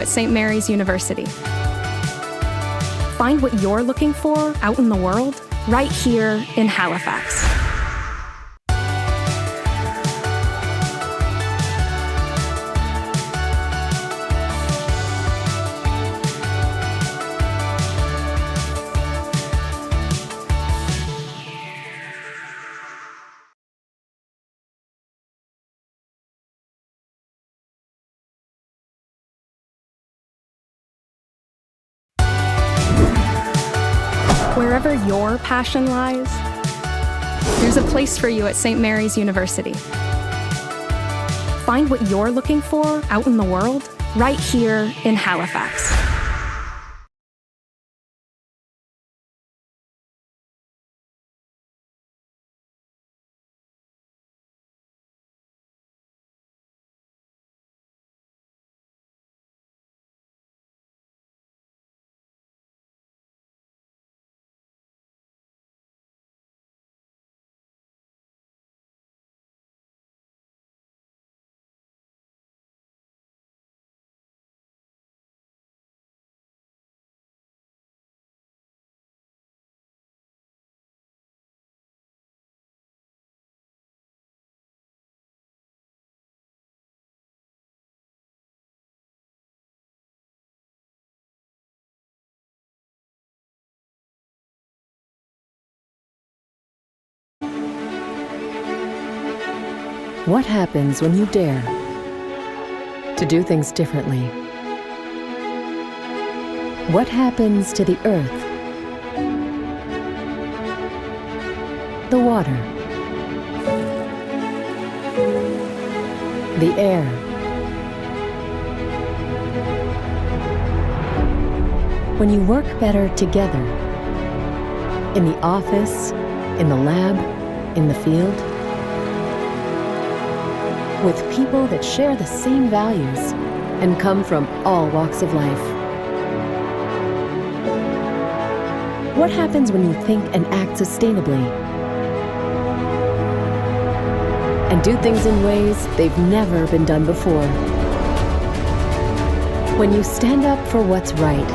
at St. Mary's University. Find what you're looking for out in the world right here in Halifax. Wherever your passion lies, there's a place for you at St. Mary's University. Find what you're looking for out in the world right here in Halifax. What happens when you dare to do things differently? What happens to the earth, the water, the air, when you work better together, in the office, in the lab, in the field, with people that share the same values and come from all walks of life? What happens when you think and act sustainably and do things in ways they've never been done before? When you stand up for what's right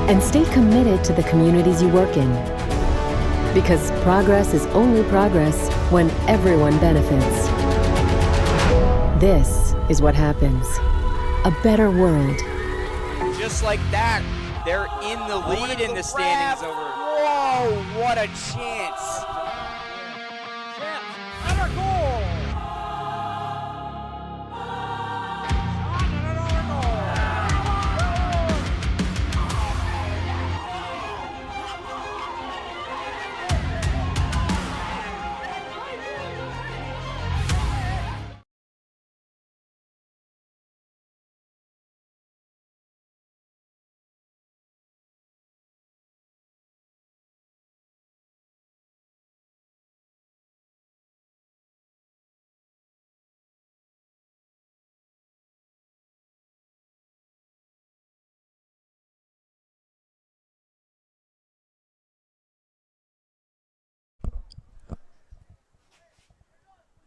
and stay committed to the communities you work in, because progress is only progress when everyone benefits. This is what happens. A better world. Just like that, they're in the lead in the standings over. Whoa, what a chance. Another goal.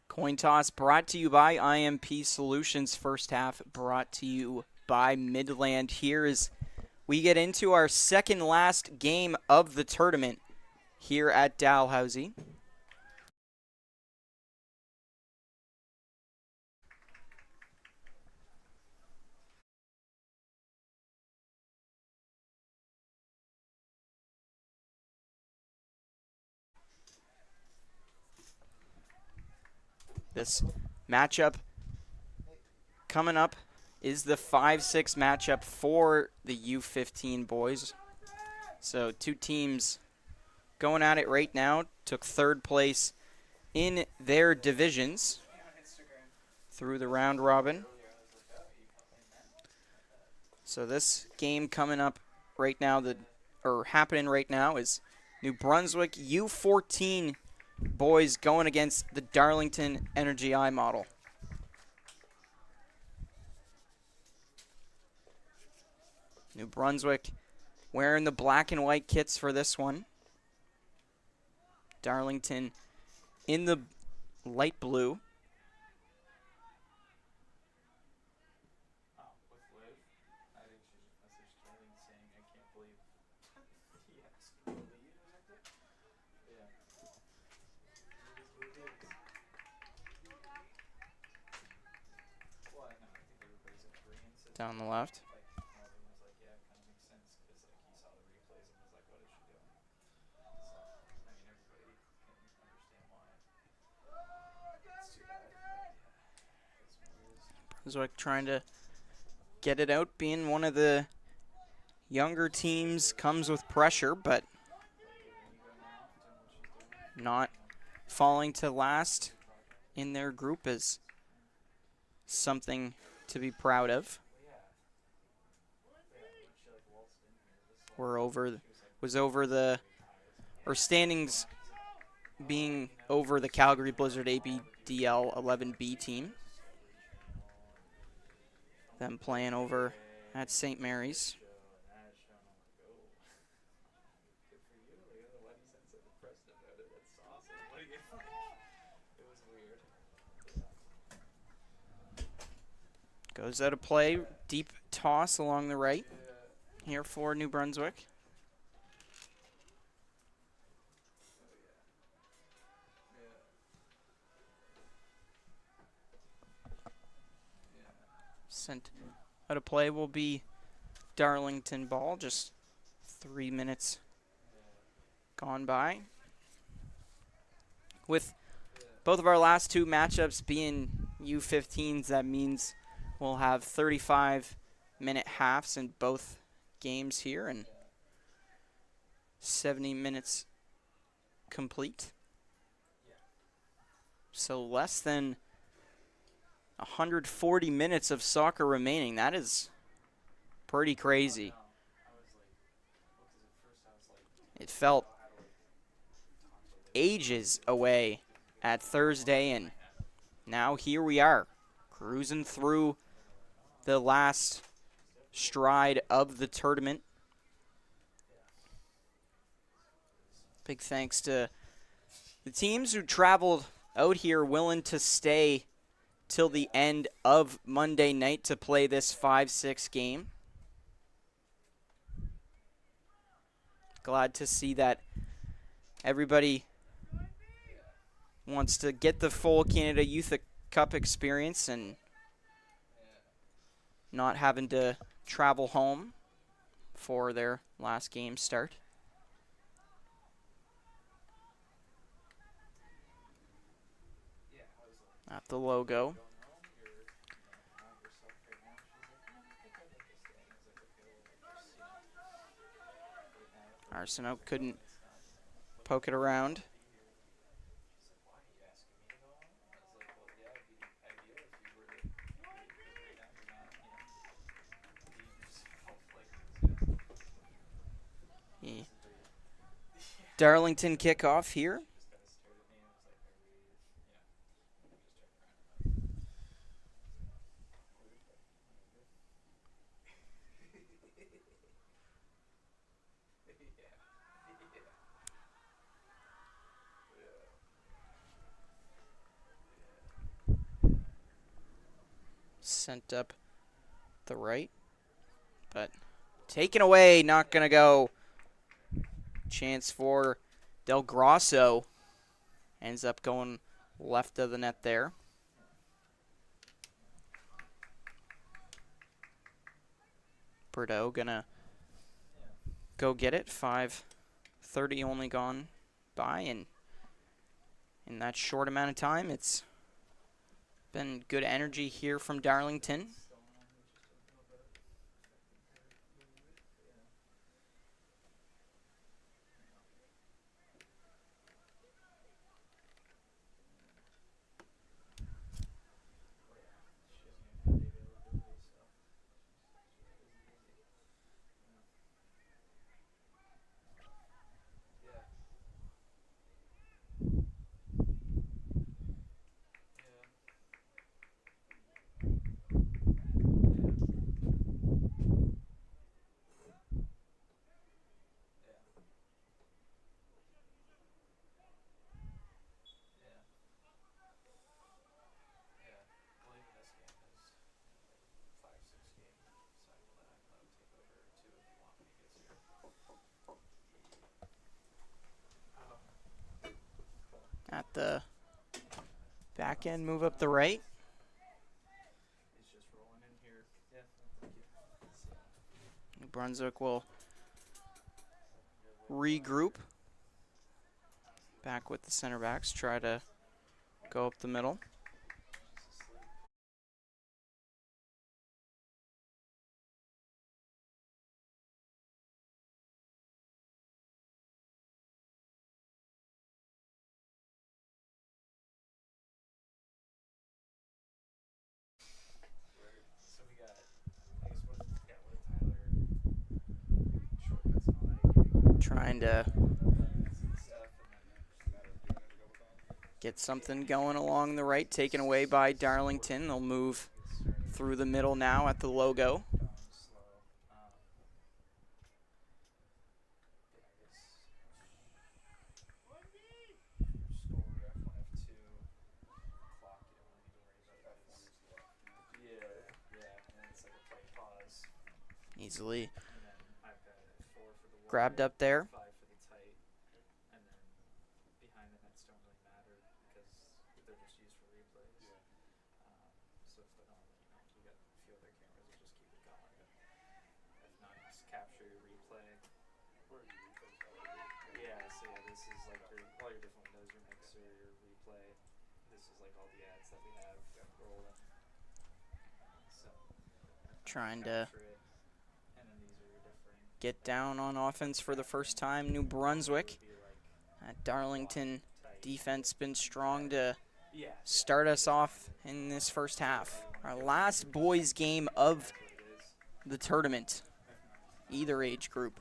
Coin toss brought to you by IMP Solutions. First half brought to you by Midland. Here as we get into our second last game of the tournament here at Dalhousie. This matchup coming up is the 5-6 matchup for the U15 boys. So two teams going at it right now. Took third place in their divisions through the round robin. So this game coming up right now, happening right now, is New Brunswick U14 boys going against the Darlington Energy IModel. New Brunswick wearing the black and white kits for this one. Darlington in the light blue. Down the left. Brunswick trying to get it out, being one of the younger teams, comes with pressure, but not falling to last in their group is something to be proud of. Standings being over the Calgary Blizzard ABDL 11B team. Them playing over at St. Mary's. Goes out of play, deep toss along the right here for New Brunswick. Sent out of play will be Darlington ball, just 3 minutes gone by. With both of our last two matchups being U15s, that means we'll have 35-minute halves in both games here and 70 minutes complete. So less than 140 minutes of soccer remaining. That is pretty crazy. It felt ages away at Thursday, and now here we are, cruising through the last stride of the tournament. Big thanks to the teams who traveled out here willing to stay till the end of Monday night to play this 5-6 game. Glad to see that everybody wants to get the full Canada Youth Cup experience and not having to travel home for their last game start. At the logo. Arsenault couldn't poke it around. Darlington kickoff here. Sent up the right, but taken away, not gonna go. Chance for Del Grosso, ends up going left of the net there. Bordeaux gonna go get it. 5:30 only gone by, and in that short amount of time, it's been good energy here from Darlington. the back end move up the right. New Brunswick will regroup. Back with the center backs, try to go up the middle. Trying to get something going along the right, taken away by Darlington. They'll move through the middle now at the logo. Easily grabbed up there. Trying to get down on offense for the first time. New Brunswick. Darlington defense been strong to start us off in this first half. Our last boys game of the tournament, either age group.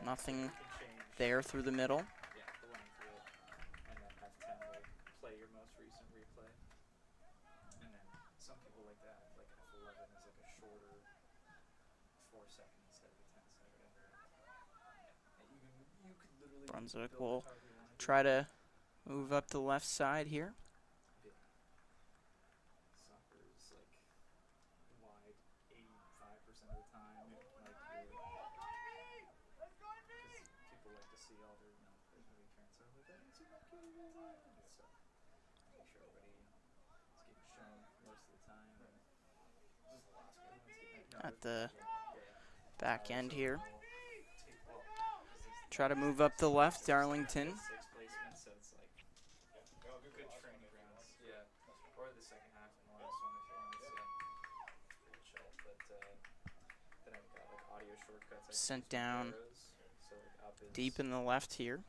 Nothing there through the middle. Brunswick will try to move up the left side here. At the back end here. Try to move up the left, Darlington. Sent down deep in the left here.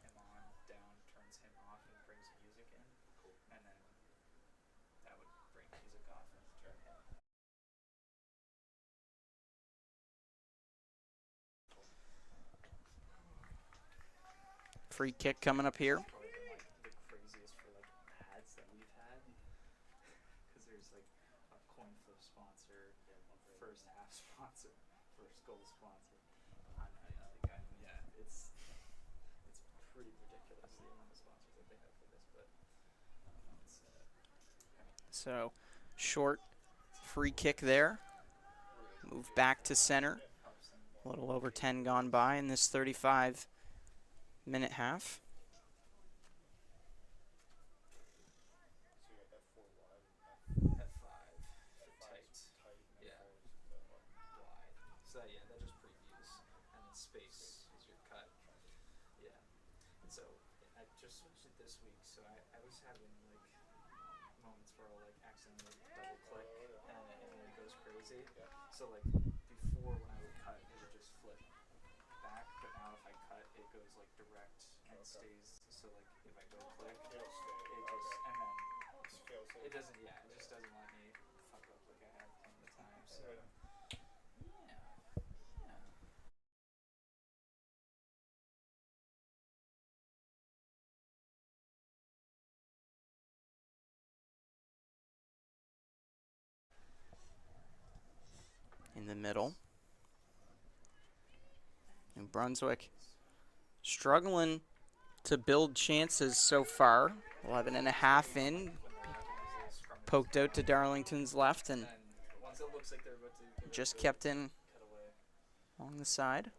Free kick coming up here. So, short free kick there. Move back to center. A little over 10 gone by in this 35-minute half. So like before when I would cut, it would just flip back, but now if I cut, it goes like direct and stays. So like if I go click, it just and then it doesn't. Yeah, it just doesn't let me fuck up like I have plenty of time. So yeah. In the middle. New Brunswick struggling to build chances so far. 11 and a half in. Poked out to Darlington's left and just kept in along the side.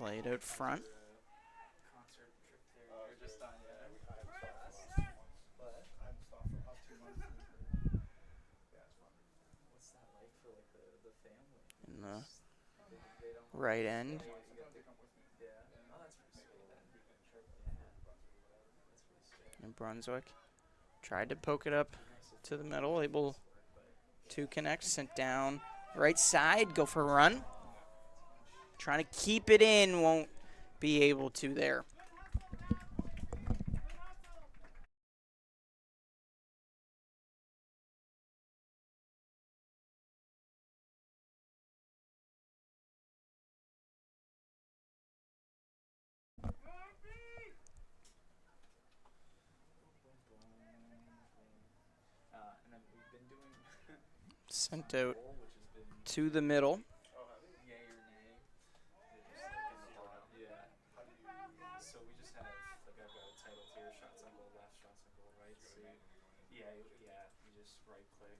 Play it out front. Concert trip there. You're just on What? What's that like for like the family? In the They don't right end. Yeah. Oh, that's pretty sweet. That's pretty sweet. And Brunswick tried to poke it up to the middle, able to connect, sent down right side, go for a run. Trying to keep it in, won't be able to there. And then we've been doing Sent out bowl, which has been to the middle. yay or nay. They're just like in the bottom. Yeah. So we just have like I've got a title tier: shots on goal left, shots on goal right. So you just right click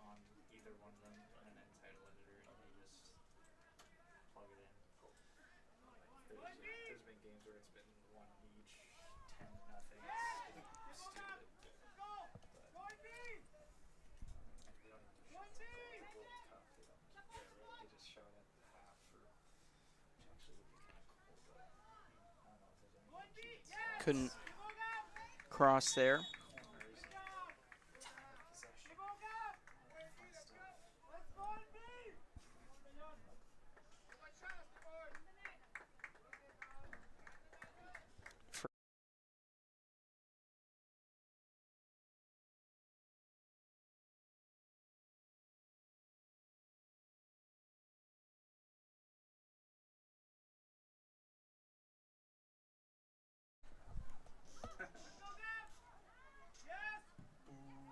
on either one of them and then title editor, and you just plug it in. There's been games where it's been one each, 10-0. It's stupid. They just show it at half for, which actually would be kind of cool, but I don't know if there's anything. Couldn't cross there. Corners, time of possession, all that fun stuff.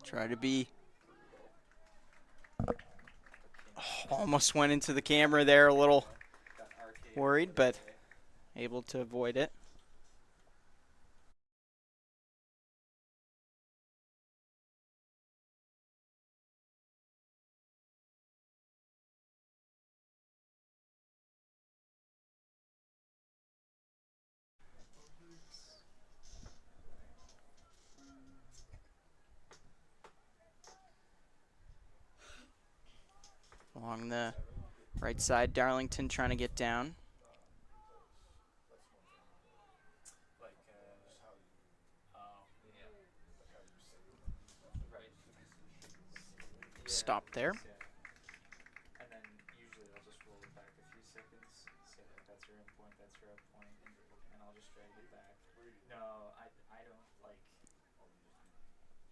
Try to be. Oh, almost went into the camera there, a little worried, but able to avoid it. Along the right side, Darlington trying to get down. Like, right. Stop there. And then usually I'll just roll it back a few seconds. Say like that's your in point, that's your out point, and I'll just drag it back. No, I don't like.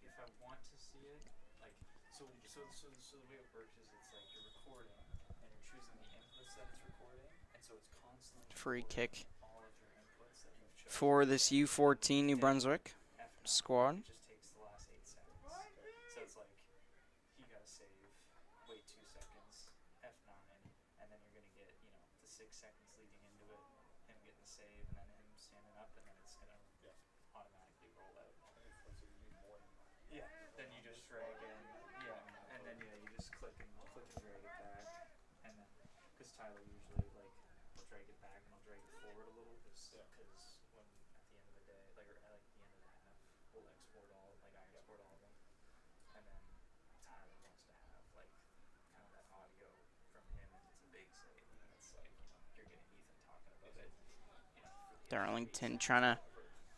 If I want to see it, like so the way it works is it's like you're recording and you're choosing the inputs that it's recording, and so it's constantly Free kick all of your inputs that you've chosen. for this U14 New Brunswick F9, squad. It just takes the last 8 seconds. So it's like he got a save, wait 2 seconds, F9, and then you're gonna get, the 6 seconds leading into it, him getting the save, and then him standing up, and then it's gonna automatically roll out. Yeah. Then you just drag in, and then you just click and drag it back, and then because Tyler usually will drag it back and I'll drag it forward a little, because when at the end of the day, or at the end of the half, we'll export all, I export all of them, and then Tyler wants to have kind of that audio from him, and it's a big save, and it's you're getting Ethan talking about it, for the Darlington trying to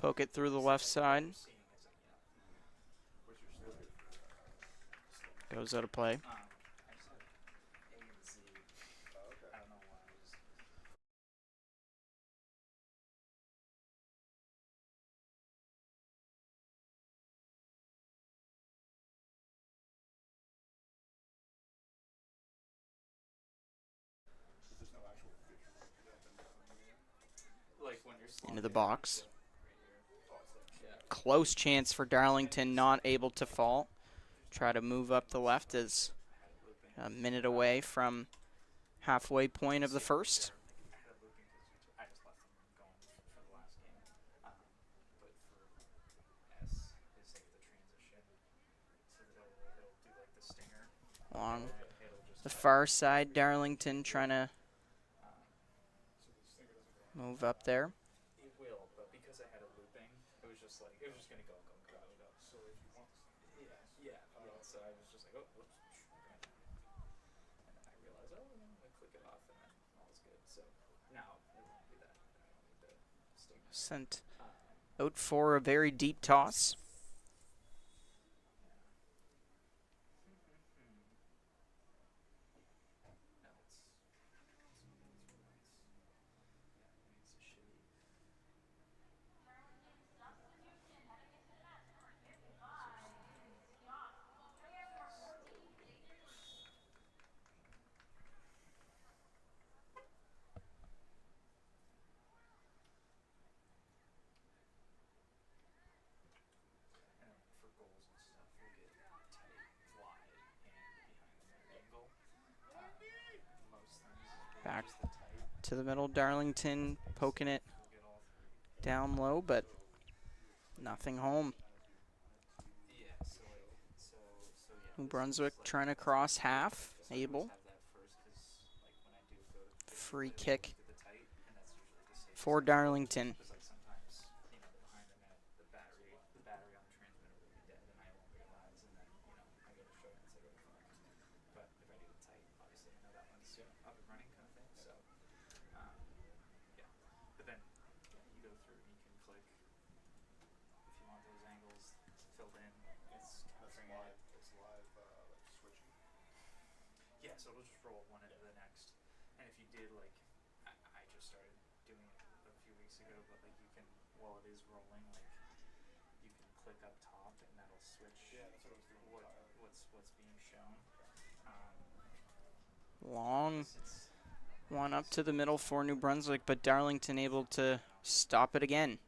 poke it through the left side. Goes out of play. I just had A and Z. I don't know why. Like when you're Into the box. Close chance for Darlington, not able to fall. Try to move up the left as a minute away from halfway point of the first. I just left them going for the last game. But for S, they save the transition. So it'll do the stinger. Along the far side, Darlington trying to Move up there. It will, but because I had it looping, it was just like, it was just going to go. So if you want... Yeah. So I was just like, oh, whoops. Okay. And then I realized, oh, I'm going to click it off, and then all's good. So now it won't be that. I don't need to stick. Sent out for a very deep toss. Back to the middle, Darlington poking it down low, but nothing home. New Brunswick trying to cross half, able. Free kick for Darlington. So it'll just roll one into the next. And if you did, like, I just started doing it a few weeks ago, but like you can, while it is rolling, like you can click up top and that'll switch. Yeah, that's what I was doing. What's being shown. Long one up to the middle for New Brunswick, but Darlington able to stop it again.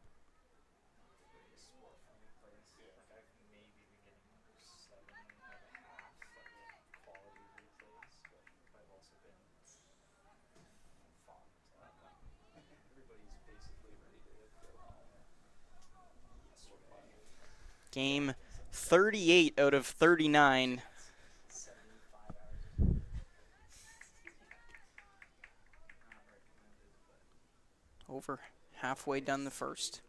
Game 38 out of 39. Over halfway done the first.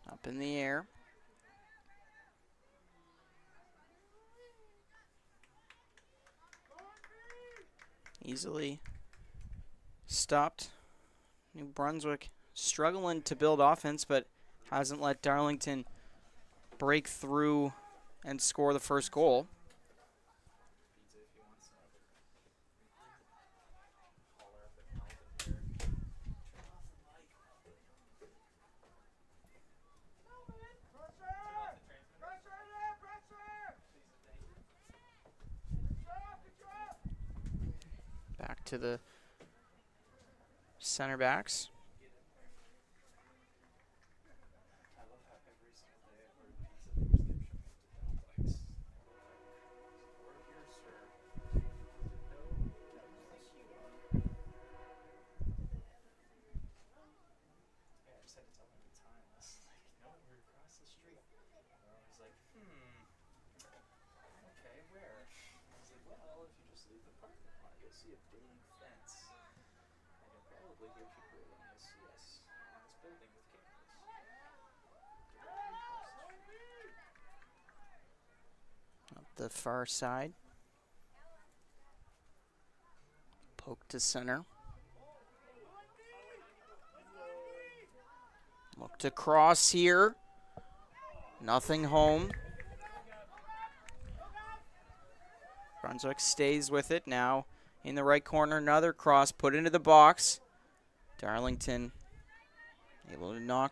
Up in the air. Easily stopped. New Brunswick struggling to build offense, but hasn't let Darlington break through and score the first goal. Back to the center backs. Up the far side. Poke to center. Look to cross here. Nothing home. Brunswick stays with it now In the right corner, another cross put into the box. Darlington able to knock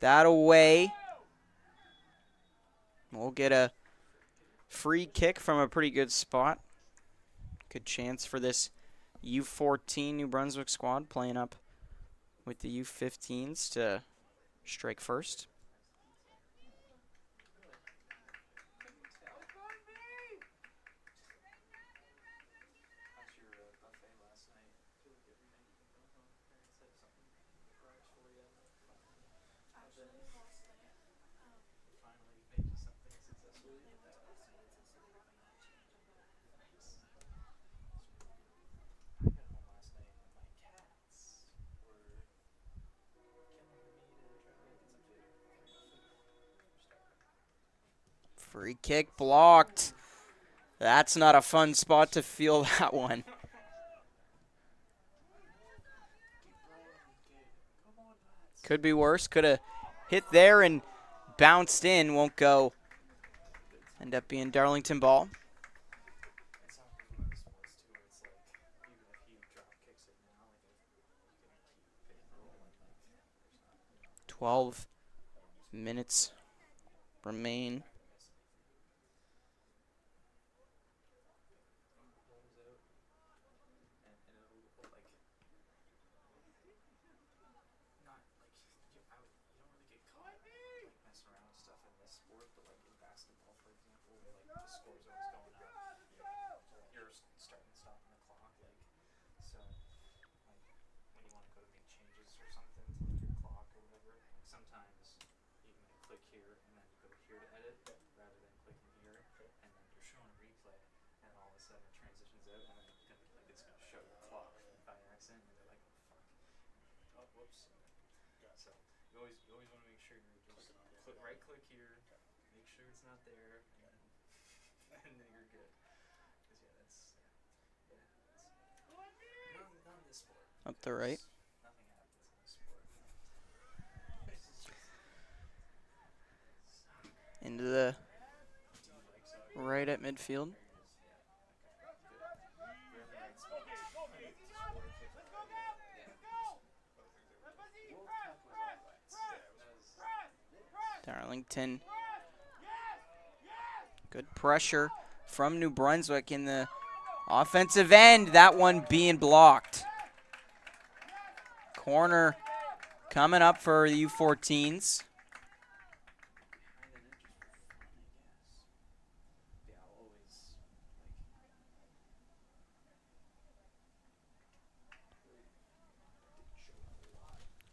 that away. We'll get a free kick from a pretty good spot. Good chance for this U14 New Brunswick squad playing up with the U15s to strike first. How's your buffet last night? Feel like everything went well. Parents had something surprise for you. Finally made something successfully. Nice. I got home last night and my cats were killing me to try to get some food. Free kick blocked. That's not a fun spot to feel that one. Could be worse. Could have hit there and bounced in. Won't go. End up being Darlington ball. And soccer's one of those sports too where it's like even if he drop kicks it now, like if you can keep it rolling, like there's not 12 minutes remain. messing around with stuff in this sport, but like in basketball, for example, where like the score's always going up, you're starting and stopping the clock, like so, like when you want to go to make changes or something to like your clock or whatever, like sometimes you might click here and then you go here to edit rather than clicking here, and then you're showing a replay, and all of a sudden it transitions out, and then it's gonna show the clock by accident, and they're like, oh fuck, oh whoops. So you always want to make sure you're just right click here, make sure it's not there, and then you're good. Cause not in this sport. Up the right. Nothing happens in this sport. Into the right at midfield. Darlington. Good pressure from New Brunswick in the offensive end. That one being blocked. Corner coming up for the U14s.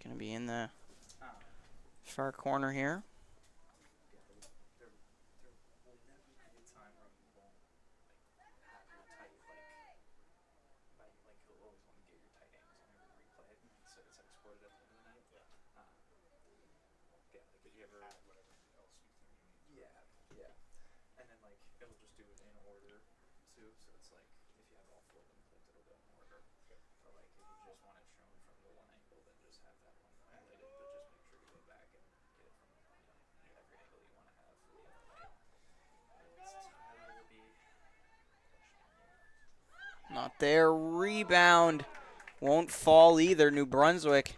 Going to be in the far corner here. Yeah. And then like it'll just do it in order too, so it's like if you have all four of them clicked, it'll go in order. But like if you just want it shown from the one angle, then just have that one highlighted, but just make sure you go back and get it from every angle you want to have for the other way. Tyler will be Not there. Rebound. Won't fall either. New Brunswick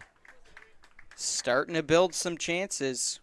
starting to build some chances.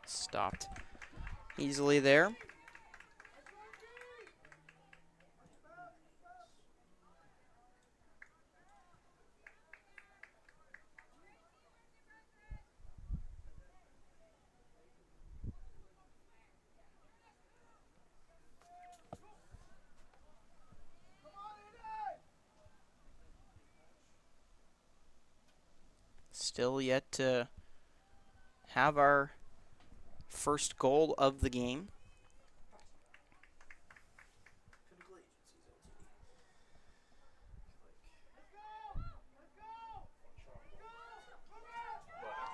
Stopped easily there. Still yet to have our first goal of the game.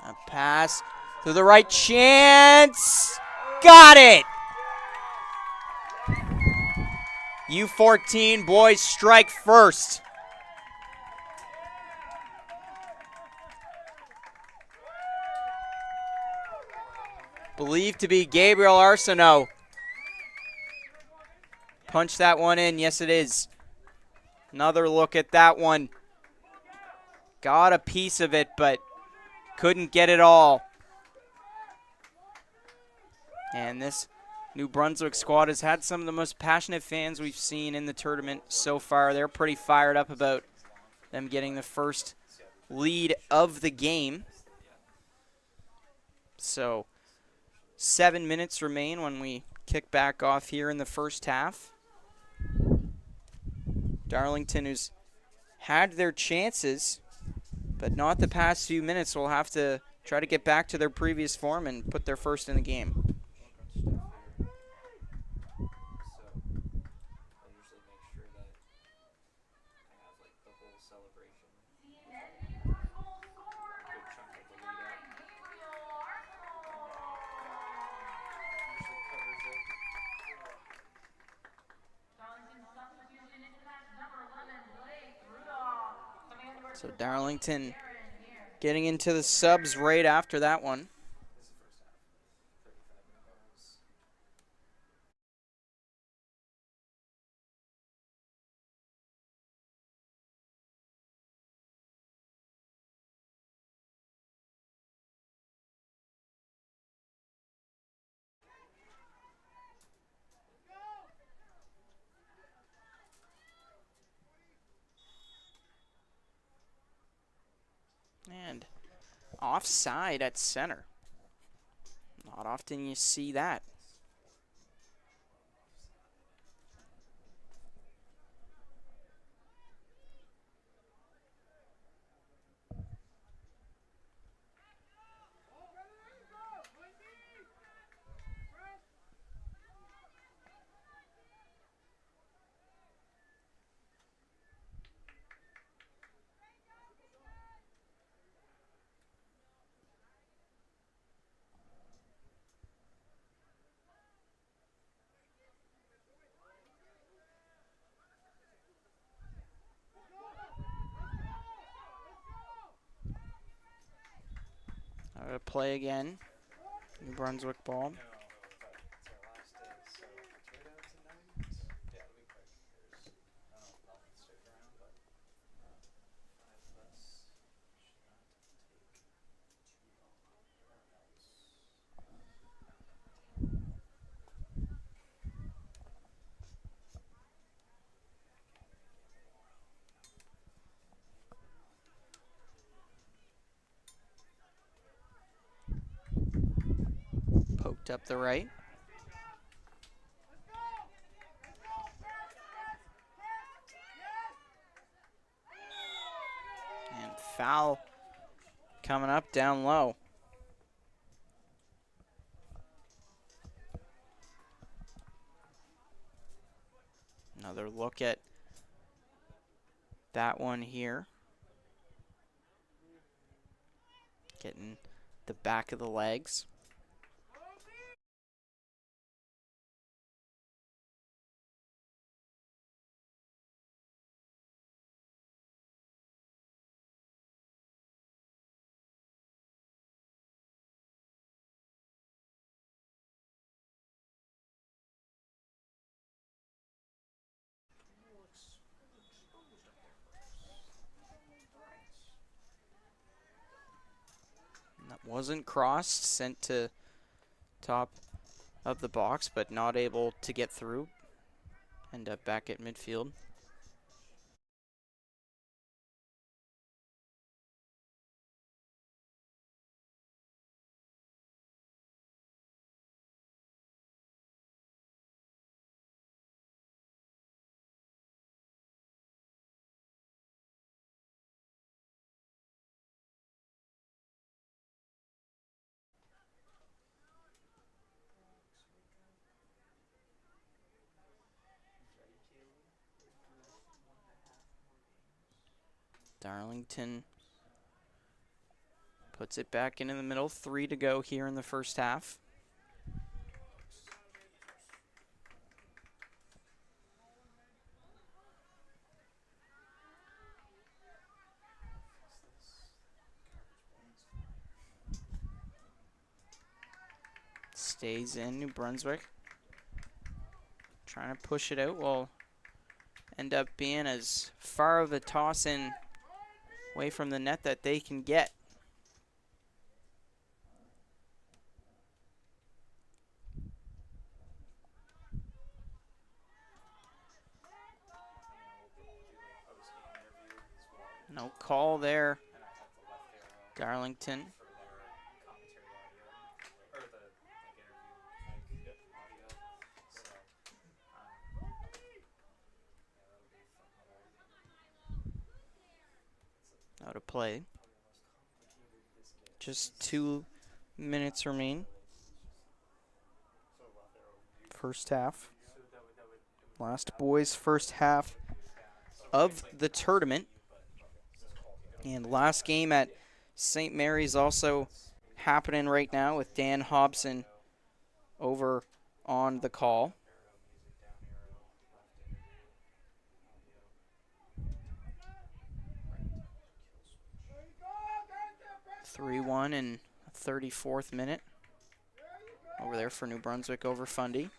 A pass to the right, chance. Got it! U14 boys strike first. Believed to be Gabriel Arsenault. Punch that one in. Yes, it is. Another look at that one. Got a piece of it, but couldn't get it all. And this New Brunswick squad has had some of the most passionate fans we've seen in the tournament so far. They're pretty fired up about them getting the first lead of the game. So 7 minutes remain when we kick back off here in the first half. Darlington, who's had their chances, but not the past few minutes, will have to try to get back to their previous form and put their first in the game. So Darlington getting into the subs right after that one. And offside at center. Not often you see that. Play again. New Brunswick ball. Poked up the right. And foul coming up down low. Another look at that one here. Getting the back of the legs. That wasn't crossed, sent to top of the box, but not able to get through. End up back at midfield. Darlington puts it back in the middle. 3 to go here in the first half. Stays in New Brunswick. Trying to push it out will end up being as far of a toss in away from the net that they can get. No call there. Darlington. Out of play. Just 2 minutes remain. First half. Last boys' first half of the tournament. And last game at St. Mary's also happening right now with Dan Hobson over on the call. (3-1) in 34th minute. Over there for New Brunswick over Fundy.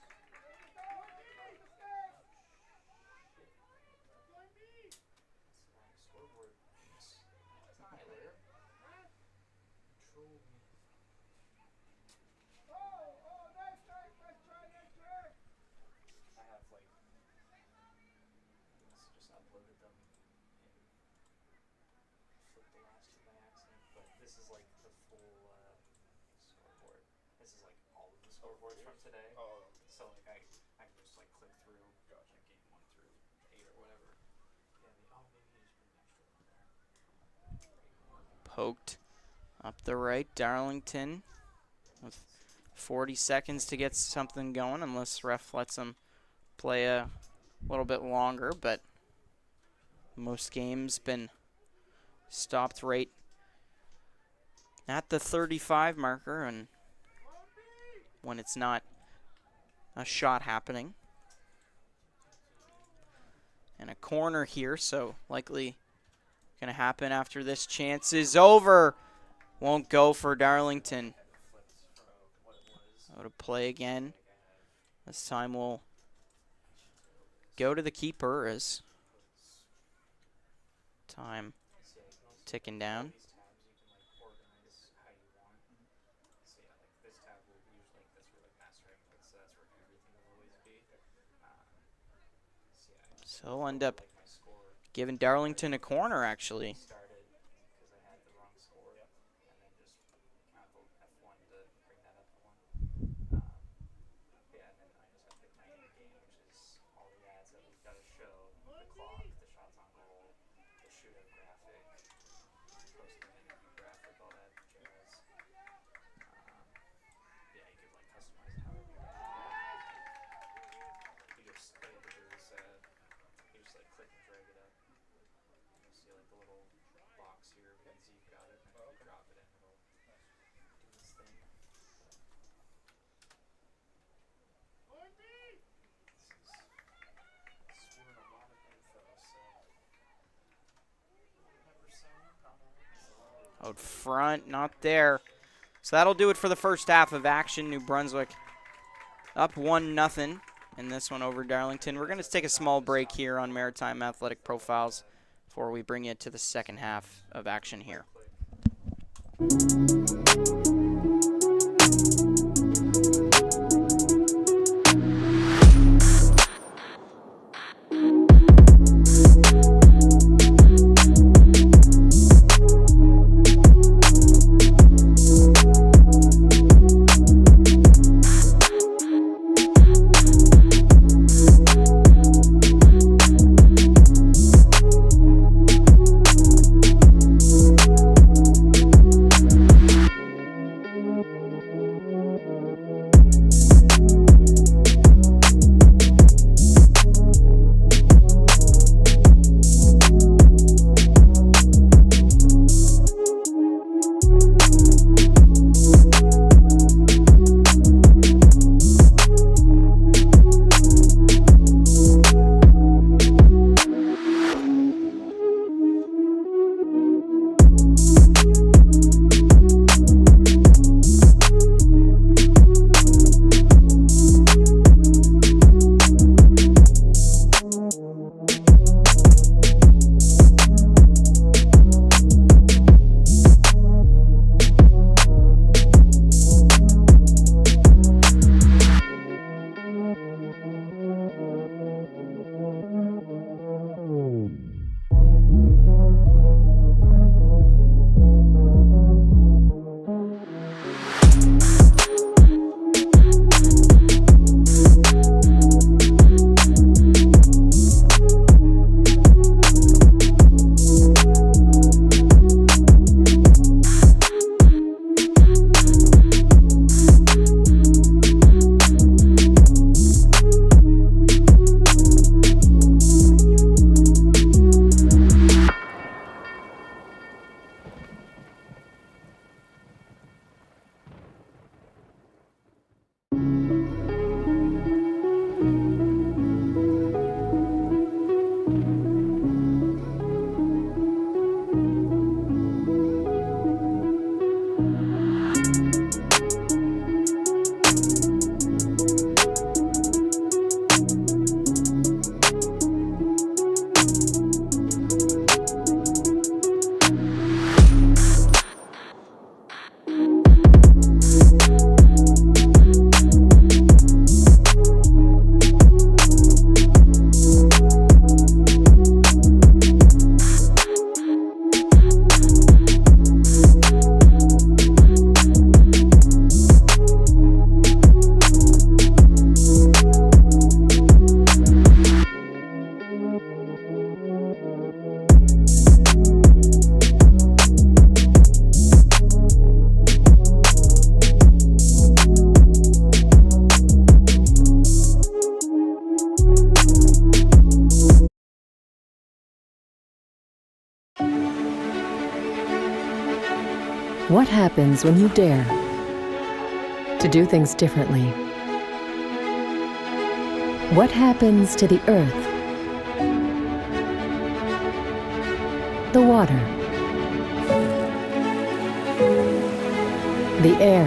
Poked up the right. Darlington with 40 seconds to get something going, unless ref lets them play a little bit longer, but most games been stopped right at the 35 marker, and when it's not a shot happening. And a corner here, so likely going to happen after this chance is over. Won't go for Darlington. Out of play again. This time we'll go to the keeper as time ticking down. So we'll end up giving Darlington a corner, actually. Out front, not there. So that'll do it for the first half of action. New Brunswick up 1-0 in this one over Darlington. We're going to take a small break here on Maritime Athletic Profiles before we bring you to the second half of action here. What happens when you dare to do things differently? What happens to the earth, the water, the air,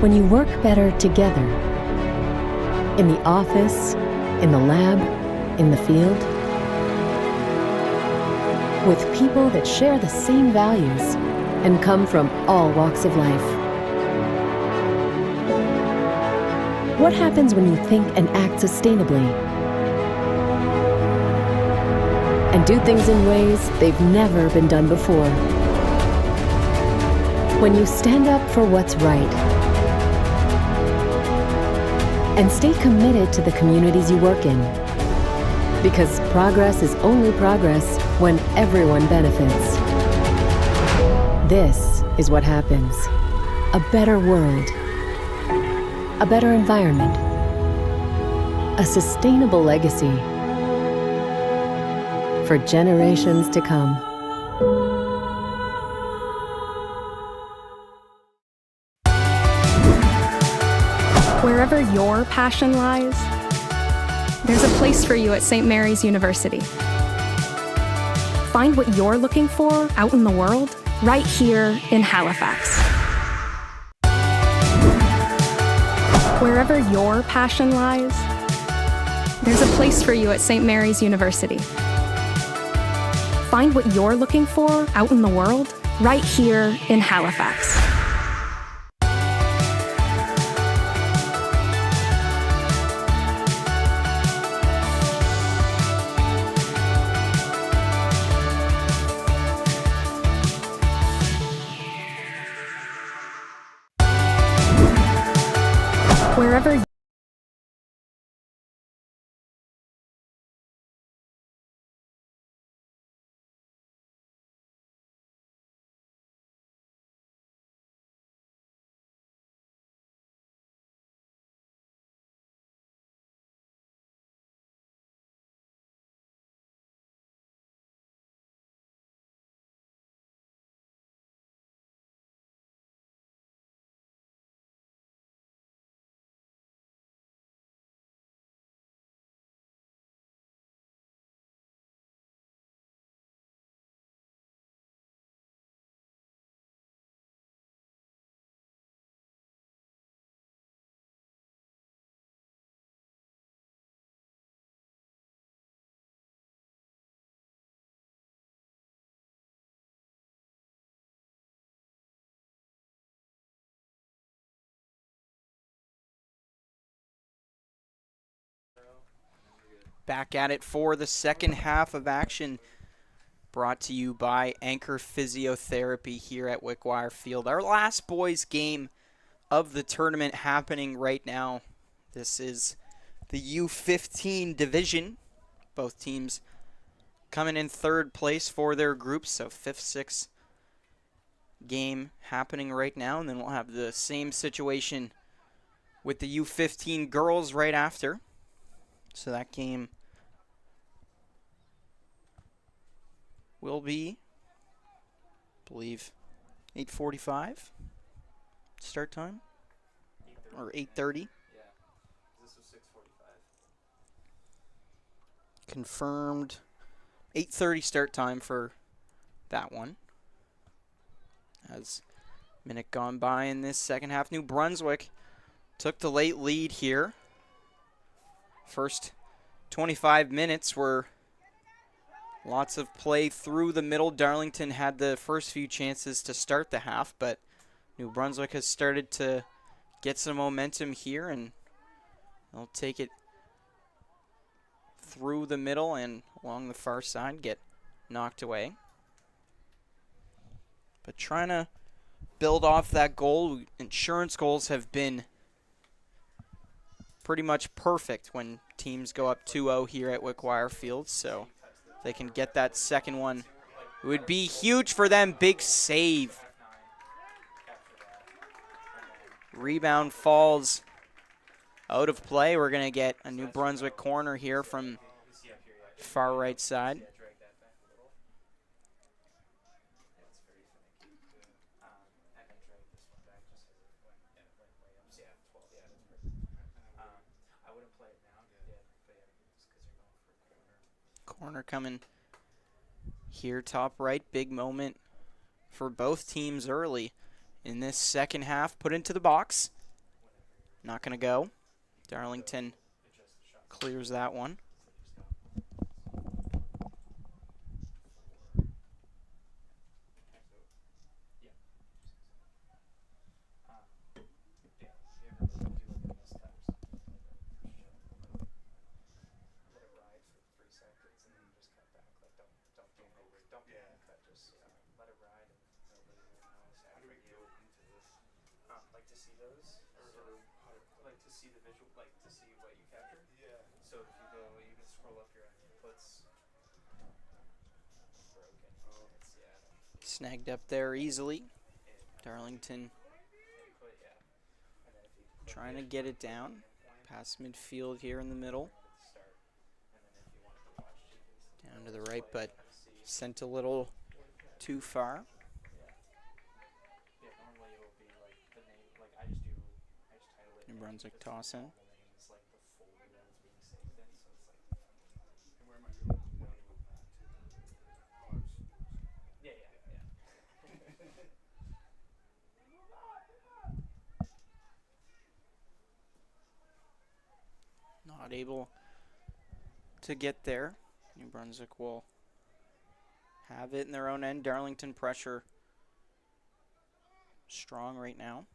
when you work better together? In the office, in the lab, in the field? With people that share the same values and come from all walks of life. What happens when you think and act sustainably and do things in ways they've never been done before? When you stand up for what's right and stay committed to the communities you work in, because progress is only progress when everyone benefits. This is what happens. A better world, a better environment, a sustainable legacy for generations to come. Wherever your passion lies, there's a place for you at St. Mary's University. Find what you're looking for out in the world right here in Halifax. Wherever your passion lies, there's a place for you at St. Mary's University. Find what you're looking for out in the world right here in Halifax. Wherever Back at it for the second half of action, brought to you by Anchor Physiotherapy here at Wickwire Field. Our last boys game of the tournament happening right now. This is the U15 division. Both teams coming in third place for their groups, so 5th, 6th game happening right now, and then we'll have the same situation with the U15 girls right after. So that game will be, I believe, 8:45 start time, or 8:30. Yeah, this was 6:45. Confirmed 8:30 start time for that one. As minute gone by in this second half, New Brunswick took the late lead here. First 25 minutes were lots of play through the middle. Darlington had the first few chances to start the half, but New Brunswick has started to get some momentum here, and they'll take it through the middle and along the far side, get knocked away. But trying to build off that goal. Insurance goals have been pretty much perfect when teams go up 2-0 here at Wickwire Field, so if they can get that second one, it would be huge for them. Big save. Rebound falls out of play. We're going to get a New Brunswick corner here from far right side. Corner coming here, top right. Big moment for both teams early in this second half. Put into the box. Not going to go. Darlington clears that one. Like to see those, or like to see the visual, like to see what you capture. Yeah. So if you go, you can scroll up your inputs. Broken. Oh. It's, yeah. Snagged up there easily. Darlington Input, yeah. And then if you trying to get it down. Past midfield here in the middle. Down to the right, but sent a little too far. New Brunswick toss in. Not able to get there. New Brunswick will have it in their own end. Darlington pressure strong right now.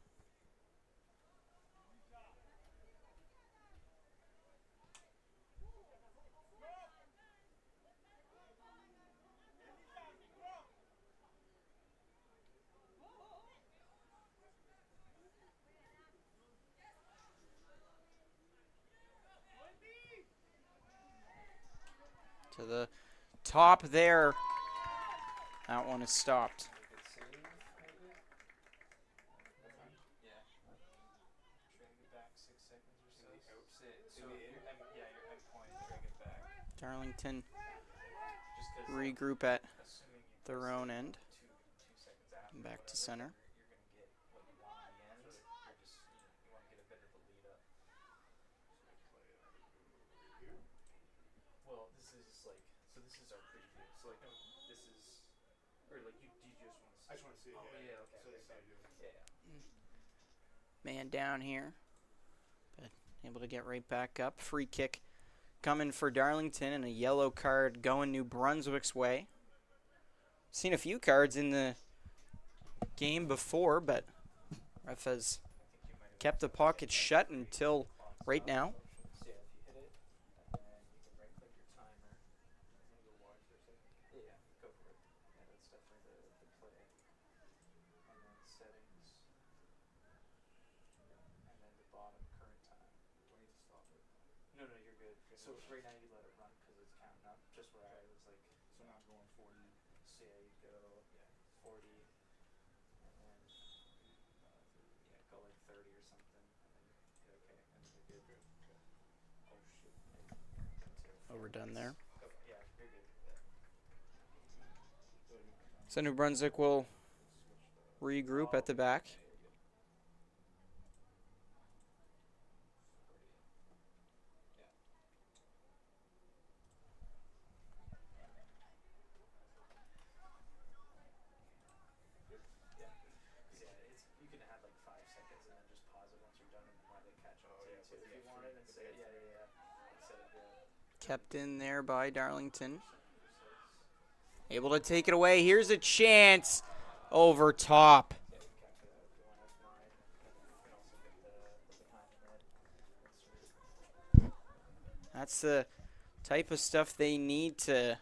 To the top there. That one is stopped. Darlington regroup at their own end. Back to center. Well, this is like, so this is our preview. So like, this is, or like, do you just want to see? I just want to see it. Oh, yeah, okay. Man down here, but able to get right back up. Free kick coming for Darlington, and a yellow card going New Brunswick's way. Seen a few cards in the game before, but ref has kept the pocket shut until right now. No, you're good. So right now you let it run because it's counting up. Just where I was like, so now I'm going 40. So yeah, you go 40, and then go like 30 or something, and then hit OK, and then you're good. Oh shoot! Overdone there. Yeah, you're good. So New Brunswick will regroup at the back. Kept in there by Darlington. Able to take it away. Here's a chance over top. That's the type of stuff they need to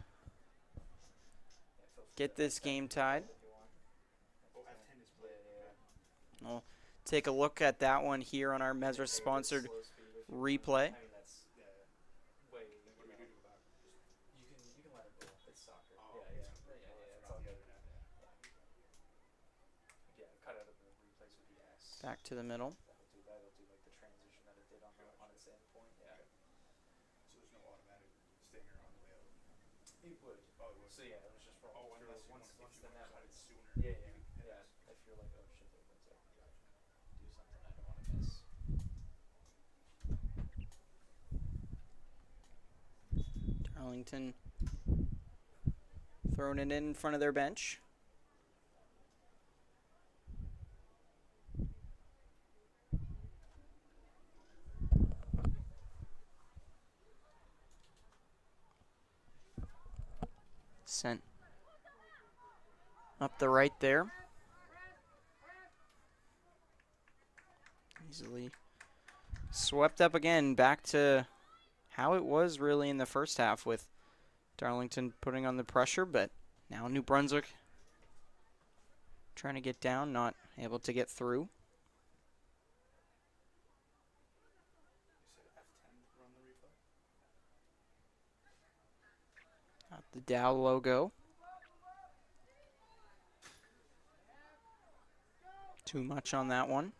get this game tied. We'll take a look at that one here on our Mesra-sponsored replay. Back to the middle. That'll do like the transition that it did on its endpoint. Yeah. So there's no automatic stinger on the way out. It would. Oh, it would. So yeah, it was just rolling through. Once the net cut it sooner. Yeah. If you're like, oh shit, they're about to do something I don't want to miss. Darlington throwing it in front of their bench. Sent up the right there. Easily swept up again, back to how it was really in the first half with Darlington putting on the pressure, but now New Brunswick trying to get down, not able to get through. Got the Dal logo. Too much on that one.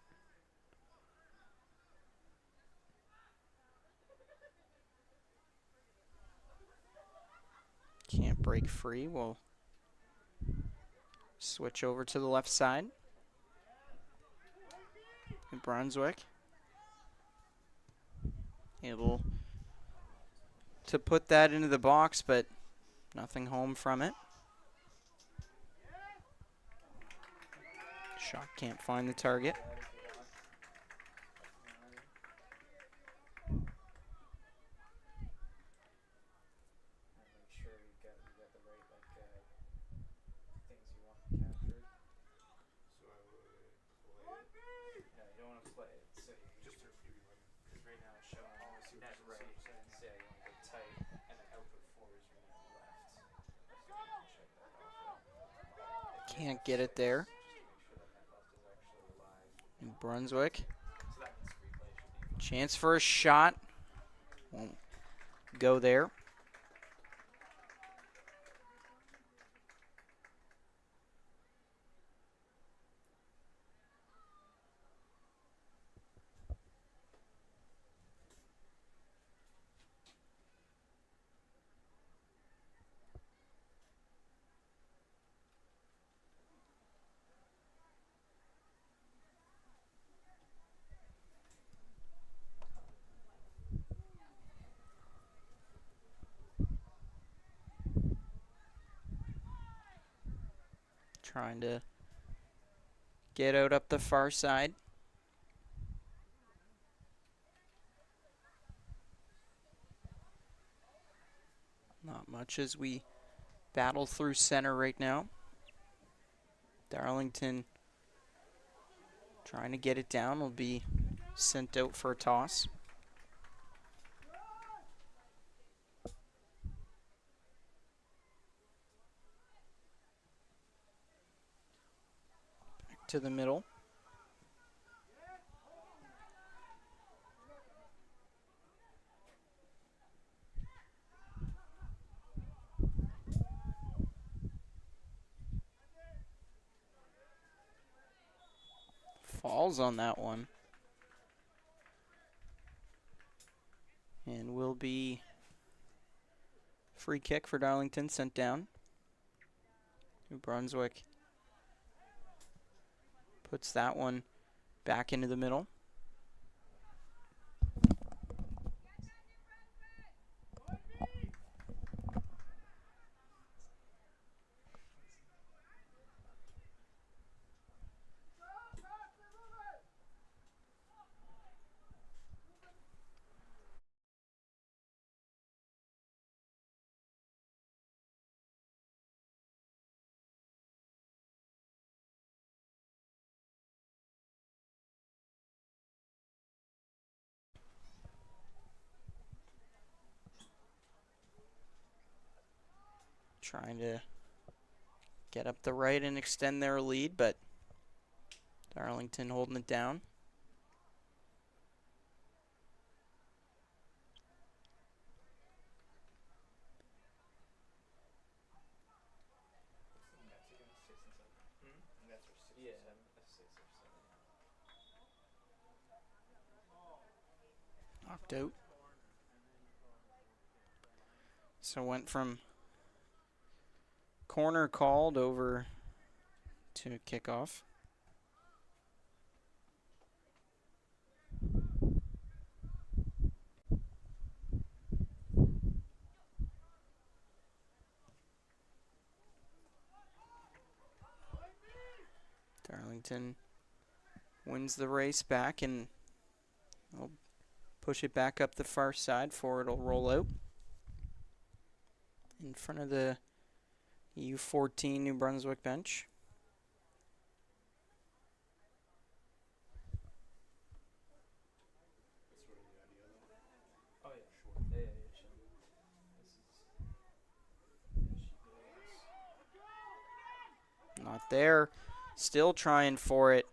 Can't break free. We'll switch over to the left side. New Brunswick able to put that into the box, but nothing home from it. Shot can't find the target. Can't get it there. New Brunswick. Chance for a shot. Won't go there. Trying to get out up the far side. Not much as we battle through center right now. Darlington trying to get it down, will be sent out for a toss. Back to the middle. Falls on that one. And will be free kick for Darlington, sent down. New Brunswick puts that one back into the middle. Trying to get up the right and extend their lead, but Darlington holding it down. Knocked out. So went from corner called over to kickoff. Darlington wins the race back, and they'll push it back up the far side for it'll roll out in front of the U14 New Brunswick bench. Not there. Still trying for it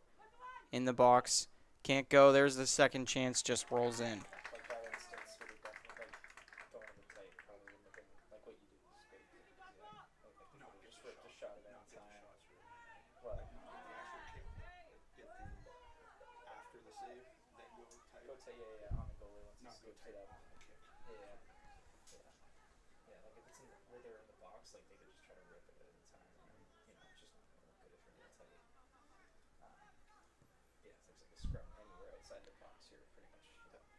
in the box. Can't go. There's the second chance. Just rolls in. Like that instance would have definitely like going in the tight probably wouldn't have been like what you do is great. Yeah. Like no, just rip the shot at any time. What? After the save, then go tight. Go tight, yeah, on the goalie once Not it's go tight tight up. on the kick. Yeah. Yeah, like if it's in the, where they're in the box, like they could just try to rip it at any time. And, it's just not gonna look good if you're in the tight. Yeah, it looks like a scrum anywhere outside the box. You're pretty much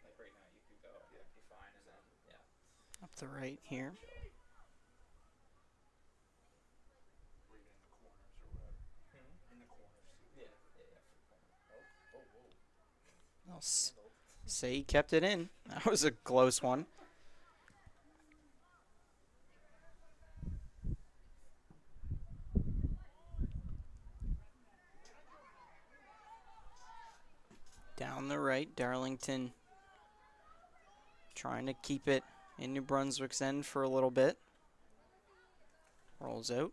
like right now you could go be fine, and then Up the right here. Or even in the corners or whatever. In the corners too. yeah. Oh, whoa. I'll say he kept it in. That was a close one. Down the right, Darlington trying to keep it in New Brunswick's end for a little bit. Rolls out.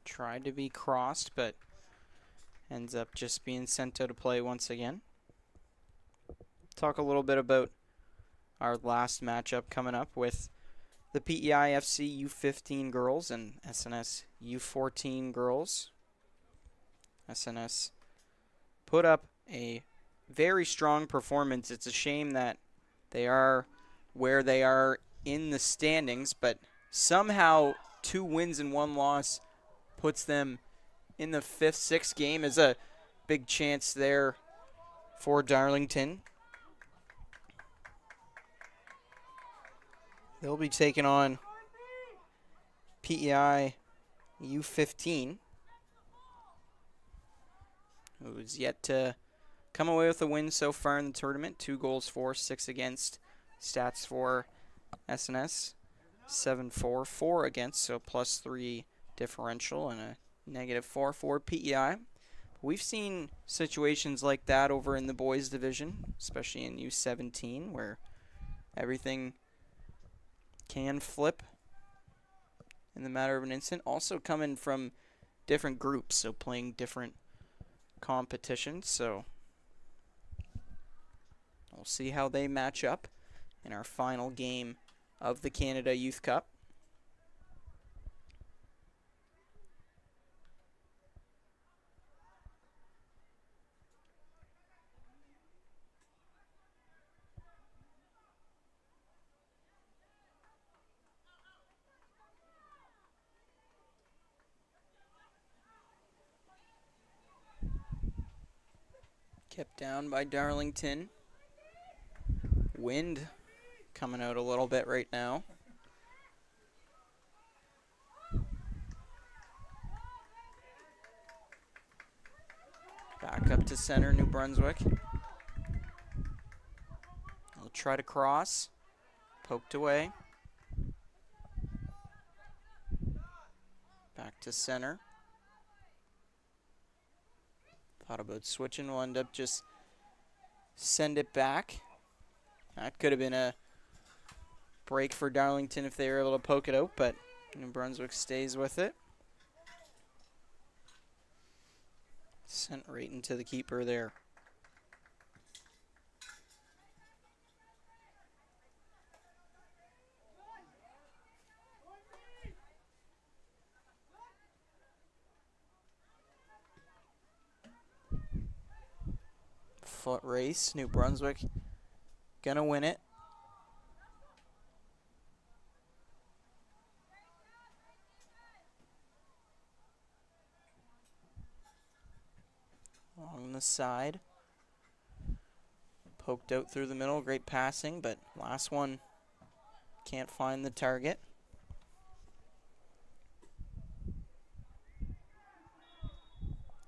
Tried to be crossed, but ends up just being sent out of play once again. Talk a little bit about our last matchup coming up with the PEI FC U15 girls and SNS U14 girls. SNS put up a very strong performance. It's a shame that they are where they are in the standings, but somehow 2 wins and 1 loss puts them in the 5th, 6th game. Is a big chance there for Darlington. They'll be taking on PEI U15, who's yet to come away with a win so far in the tournament. 2 goals for, 6 against. Stats for SNS, 7-4, 4 against, so +3 differential and a -4 for PEI. We've seen situations like that over in the boys division, especially in U17, where everything can flip in the matter of an instant. Also coming from different groups, so playing different competitions. So we'll see how they match up in our final game of the Canada Youth Cup. Kept down by Darlington. Wind coming out a little bit right now. Back up to center, New Brunswick. They'll try to cross. Poked away. Back to center. Thought about switching, will end up just send it back. That could have been a break for Darlington if they were able to poke it out, but New Brunswick stays with it. Sent right into the keeper there. Foot race, New Brunswick gonna win it. side. Poked out through the middle. Great passing, but last one can't find the target.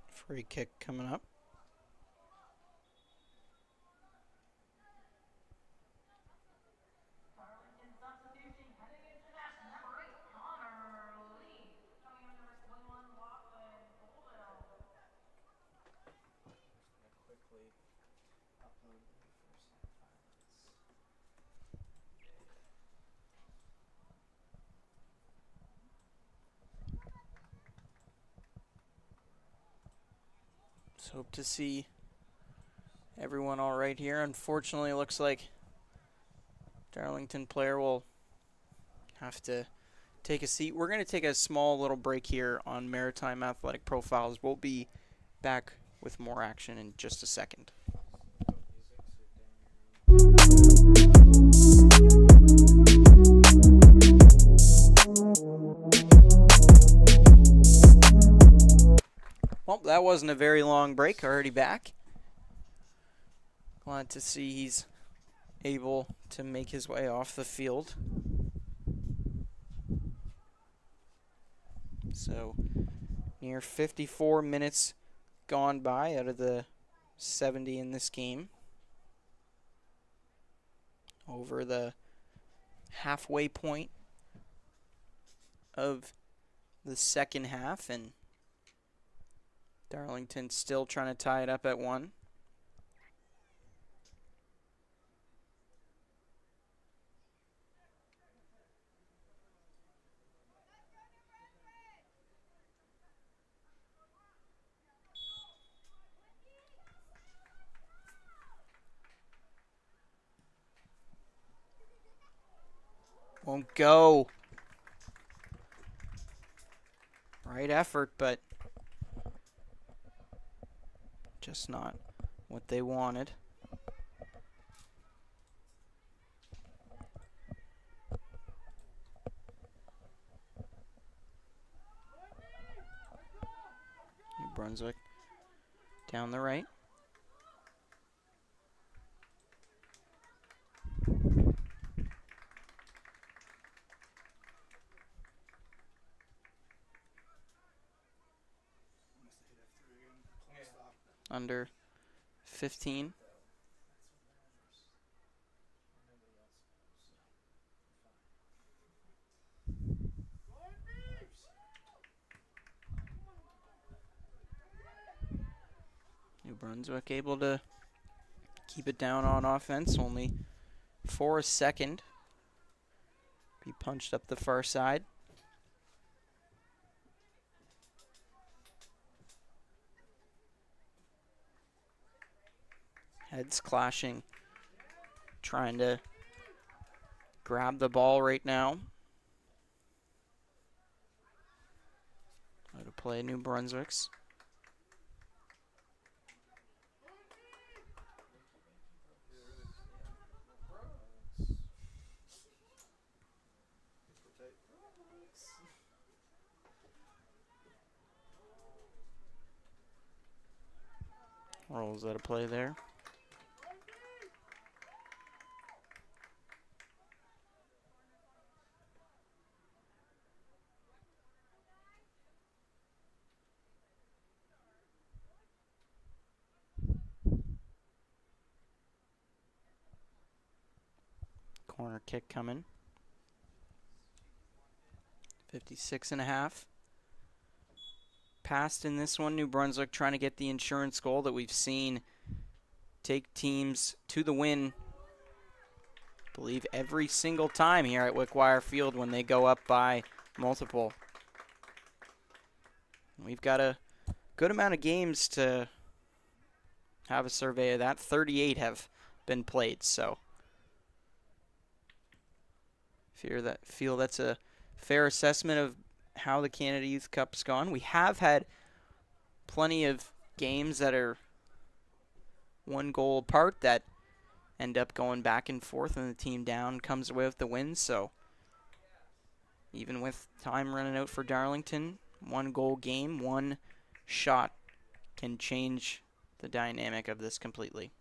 Free kick coming up. Let's hope to see everyone all right here. Unfortunately, it looks like Darlington player will have to take a seat. We're going to take a small little break here on Maritime Athletic Profiles. We'll be back with more action in just a second. Well, that wasn't a very long break. Already back. Glad to see he's able to make his way off the field. So, near 54 minutes gone by out of the 70 in this game. Over the halfway point of the second half, and Darlington still trying to tie it up at 1. Won't go. Right effort, but just not what they wanted. New Brunswick down the right. Under 15. New Brunswick able to keep it down on offense, only for a second. Be punched up the far side. Heads clashing, trying to grab the ball right now. Out of play, New Brunswick's. Rolls out of play there. Corner kick coming. 56.5. Passed in this one. New Brunswick trying to get the insurance goal that we've seen take teams to the win, I believe, every single time here at Wickwire Field when they go up by multiple. We've got a good amount of games to have a survey of that. 38 have been played, so feel that's a fair assessment of how the Canada Youth Cup's gone. We have had plenty of games that are one goal apart that end up going back and forth, and the team down comes away with the win. So even with time running out for Darlington, one goal game, one shot can change the dynamic of this completely.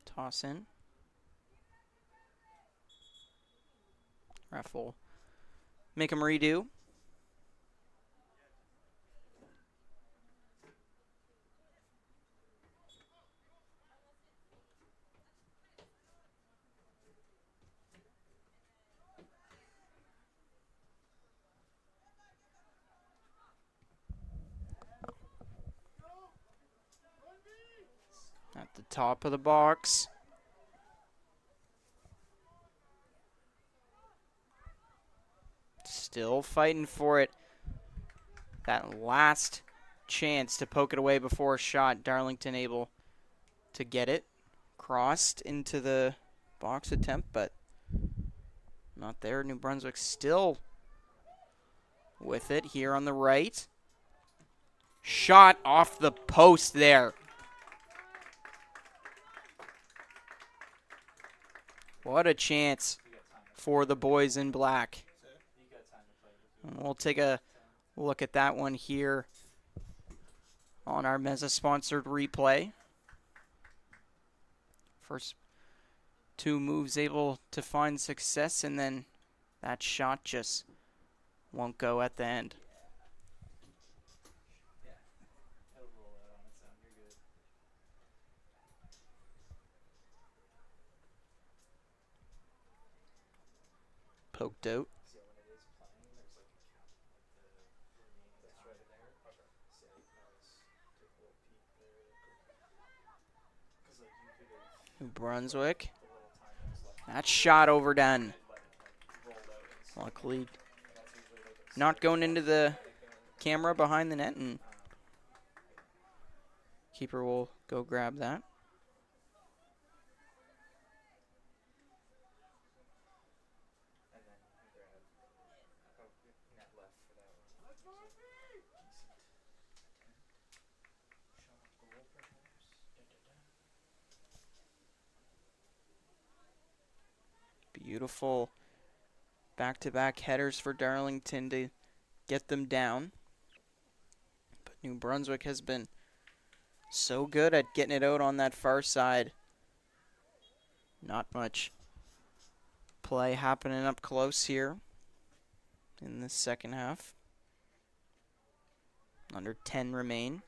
Toss in. Ref will make him redo. At the top of the box. Still fighting for it. That last chance to poke it away before a shot. Darlington able to get it. Crossed into the box attempt, but not there. New Brunswick still with it here on the right. Shot off the post there. What a chance for the boys in black. And we'll take a look at that one here on our Meza-sponsored replay. First two moves able to find success, and then that shot just won't go at the end. Poked out. New Brunswick. That shot overdone. Luckily, not going into the camera behind the net, and keeper will go grab that. Beautiful back-to-back headers for Darlington to get them down. But New Brunswick has been so good at getting it out on that far side. Not much play happening up close here in the second half. Under 10 remain.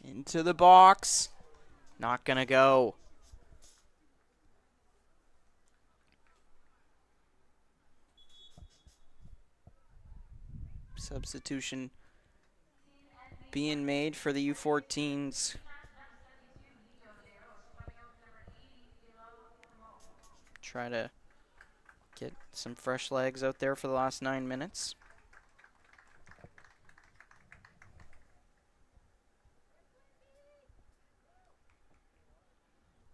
Into the box. Not gonna go. Substitution being made for the U14s. Try to get some fresh legs out there for the last 9 minutes.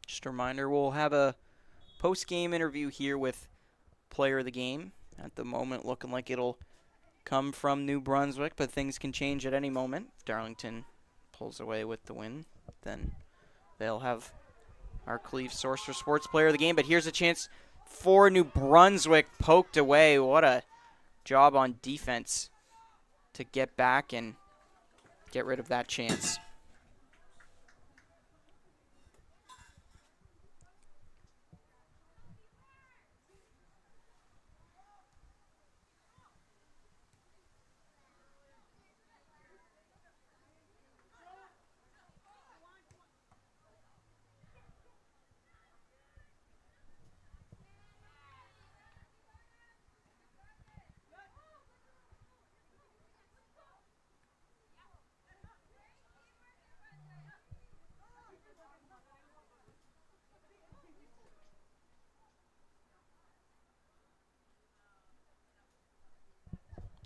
Just a reminder, we'll have a post-game interview here with player of the game. At the moment, looking like it'll come from New Brunswick, but things can change at any moment. If Darlington pulls away with the win, then they'll have our Cleve source for sports player of the game. But here's a chance for New Brunswick, poked away. What a job on defense to get back and get rid of that chance.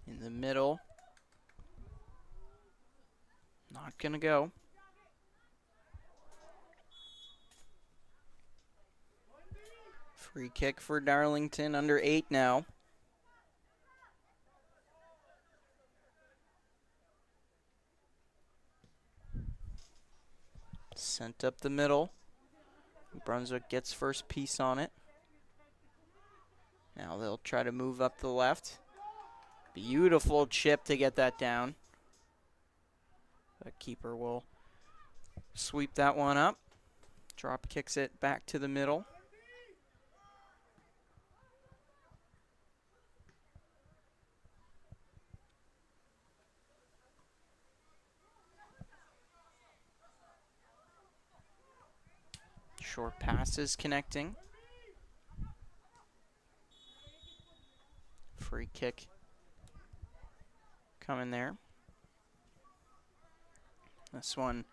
In the middle. Not gonna go. Free kick for Darlington, under 8 now. Sent up the middle. Brunswick gets first piece on it. Now they'll try to move up the left. Beautiful chip to get that down. The keeper will sweep that one up. Drop kicks it back to the middle. Short passes connecting. Free kick coming there. This one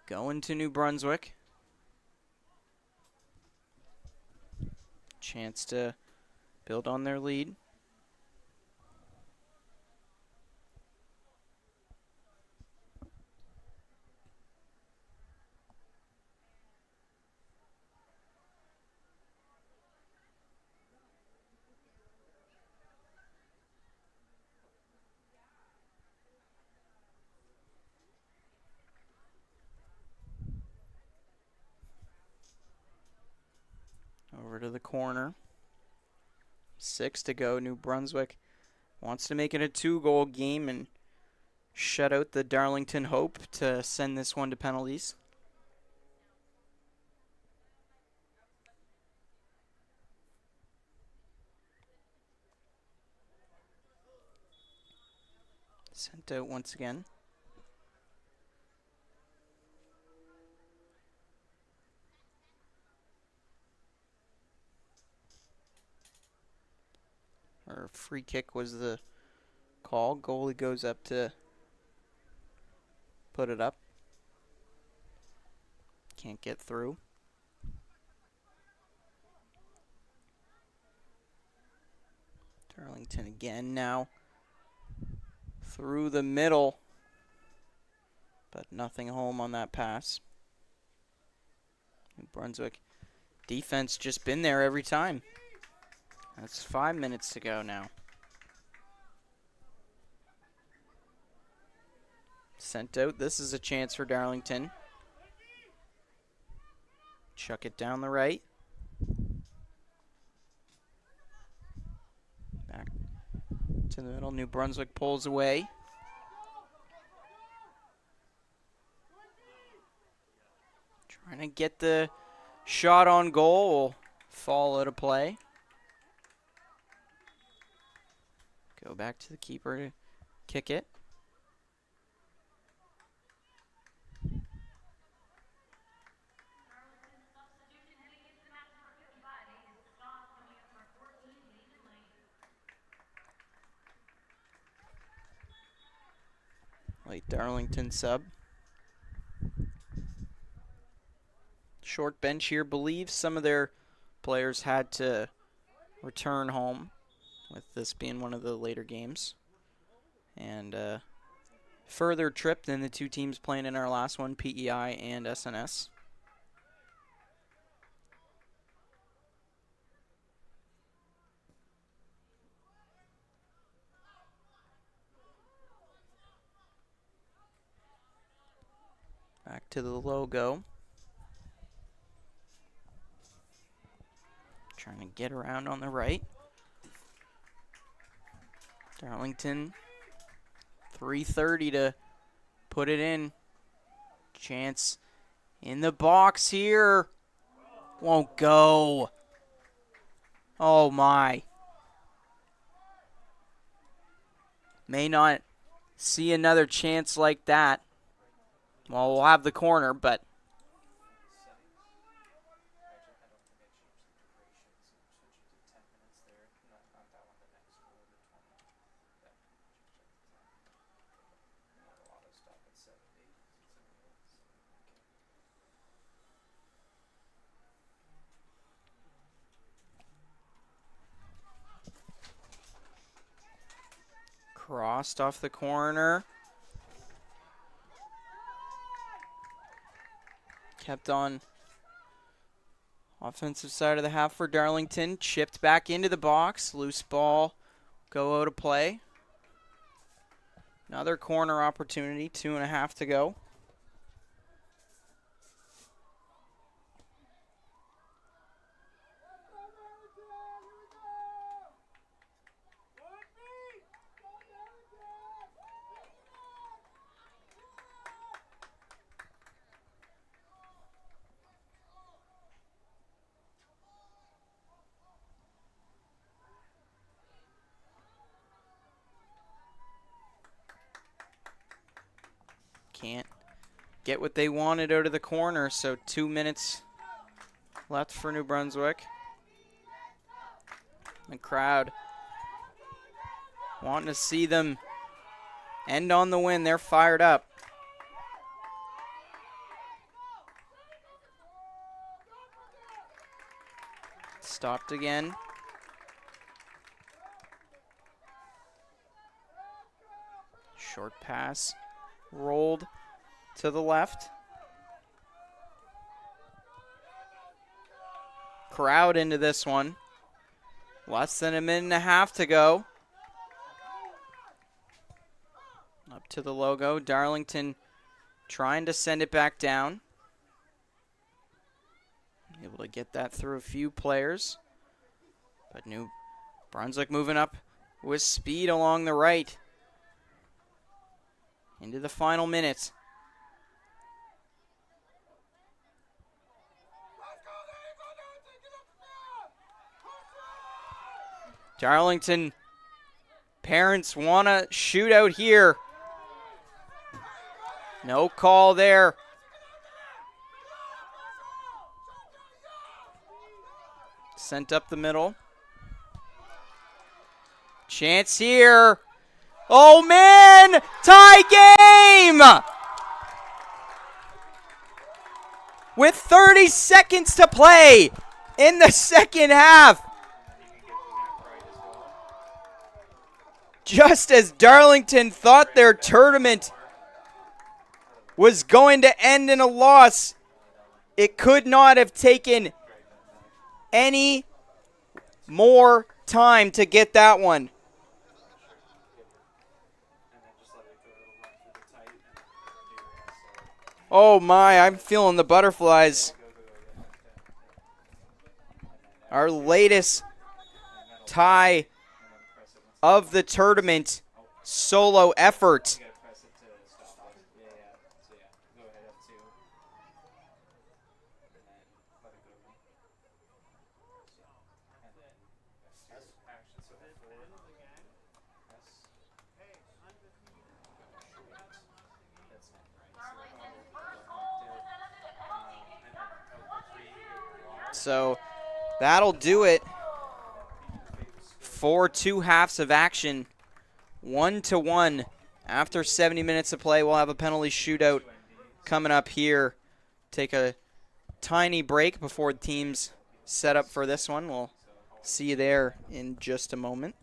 going to New Brunswick. Chance to build on their lead. Over to the corner. 6 to go. New Brunswick wants to make it a 2-goal game and shut out the Darlington Hope to send this one to penalties. Sent out once again. Or free kick was the call. Goalie goes up to put it up. Can't get through. Darlington again now. Through the middle. But nothing home on that pass. New Brunswick defense just been there every time. That's 5 minutes to go now. Sent out. This is a chance for Darlington. Chuck it down the right. Back to the middle. New Brunswick pulls away. Trying to get the shot on goal. Will fall out of play. Go back to the keeper to kick it. Late Darlington sub. Short bench here. Believes some of their players had to return home, with this being one of the later games. And further trip than the two teams playing in our last one, PEI and SNS. Back to the logo. Trying to get around on the right. Darlington, 3:30 to put it in. Chance in the box here. Won't go. Oh my. May not see another chance like that. Well, we'll have the corner, but crossed off the corner. Kept on Offensive side of the half for Darlington. Chipped back into the box. Loose ball. Go out of play. Another corner opportunity. 2.5 to go. Can't get what they wanted out of the corner, so 2 minutes left for New Brunswick. The crowd wanting to see them end on the win. They're fired up. Stopped again. Short pass. Rolled to the left. Crowd into this one. Less than 1.5 minutes to go. Up to the logo. Darlington trying to send it back down. Able to get that through a few players. But New Brunswick moving up with speed along the right. Into the final minutes. Darlington parents want to shoot out here. No call there. Sent up the middle. Chance here. Oh, man! Tie game! With 30 seconds to play in the second half. Just as Darlington thought their tournament was going to end in a loss, it could not have taken any more time to get that one. Oh my, I'm feeling the butterflies. Our latest tie of the tournament solo effort. So that'll do it for 2 halves of action. 1-1 after 70 minutes of play. We'll have a penalty shootout coming up here. Take a tiny break before the teams set up for this one. We'll see you there in just a moment.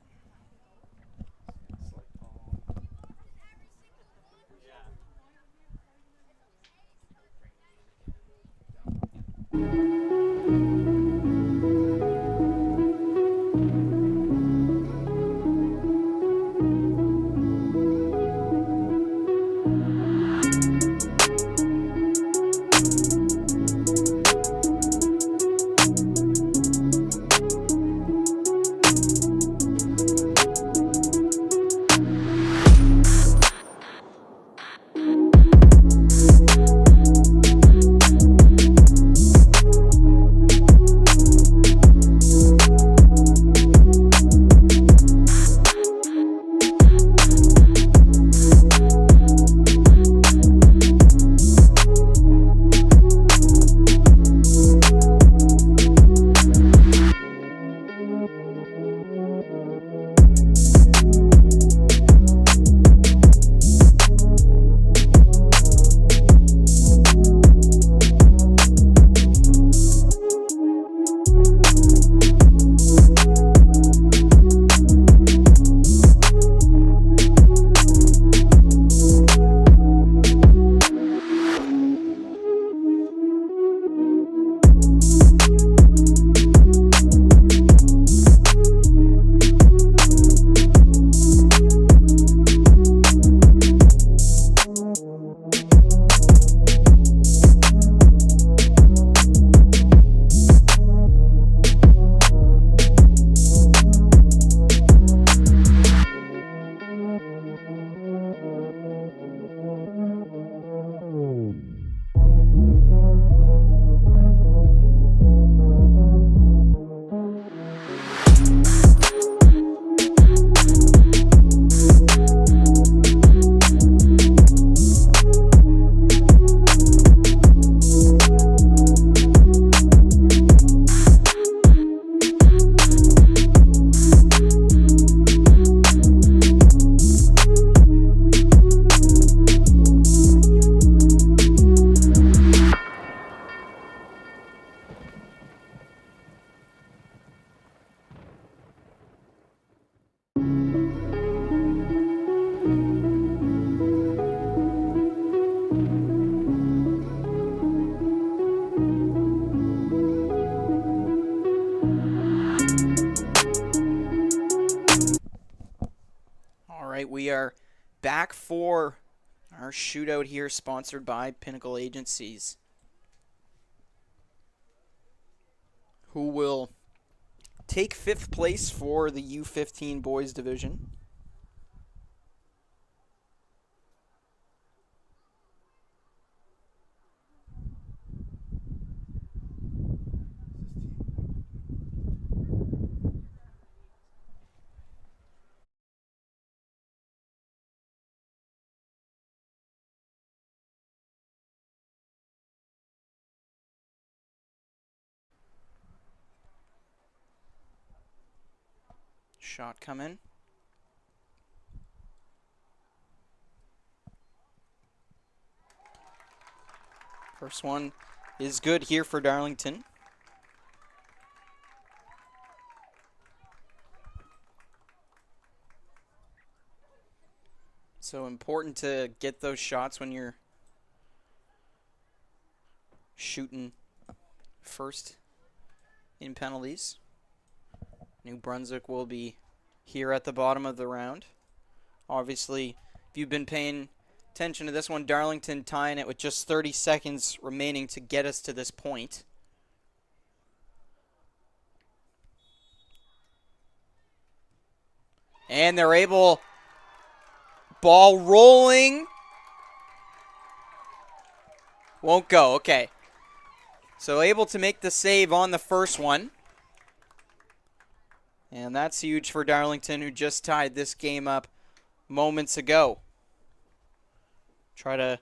right, we are back for our shootout here, sponsored by Pinnacle Agencies, who will take 5th place for the U15 boys division. Shot coming. First one is good here for Darlington. So important to get those shots when you're shooting first in penalties. New Brunswick will be here at the bottom of the round. Obviously, if you've been paying attention to this one, Darlington tying it with just 30 seconds remaining to get us to this point. And they're able, ball rolling. Won't go, okay. So able to make the save on the first one. And that's huge for Darlington, who just tied this game up moments ago. Try to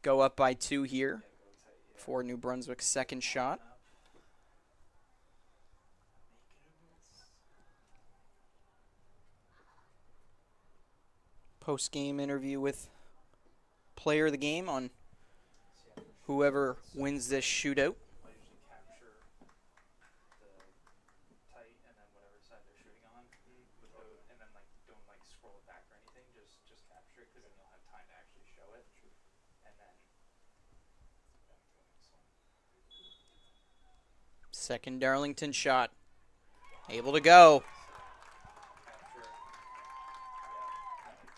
go up by 2 here for New Brunswick's second shot. Post-game interview with player of the game on whoever wins this shootout. I usually capture the tight and then whatever side they're shooting on, and then like don't like scroll it back or anything. Just capture it because then you'll have time to actually show it. And then Second Darlington shot. Able to go.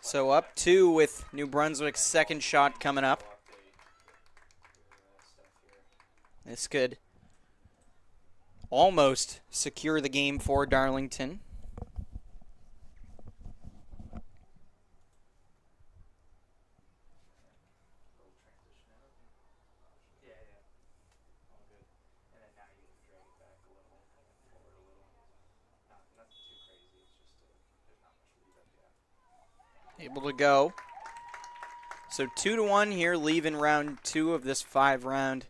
So up 2 with New Brunswick's second shot coming up. This could almost secure the game for Darlington. Able to go. So 2-1 here, leaving round 2 of this 5-round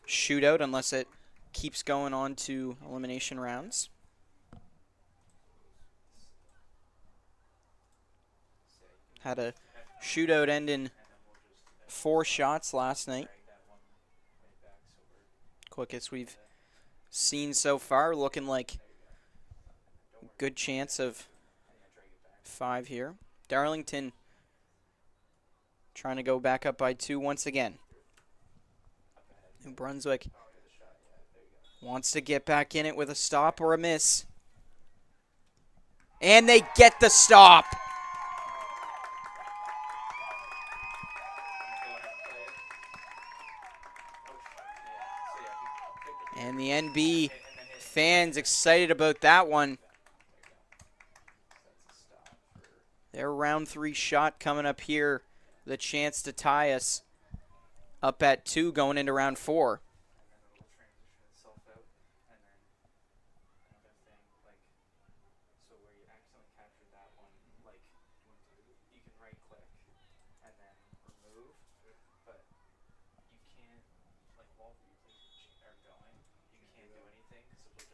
shootout, unless it keeps going on to elimination rounds. Had a shootout end in 4 shots last night. Quickest we've seen so far, looking like a good chance of 5 here. Darlington trying to go back up by 2 once again. New Brunswick wants to get back in it with a stop or a miss. And they get the stop. And the NB fans excited about that one. Their round 3 shot coming up here. The chance to tie us up at 2 going into round 4.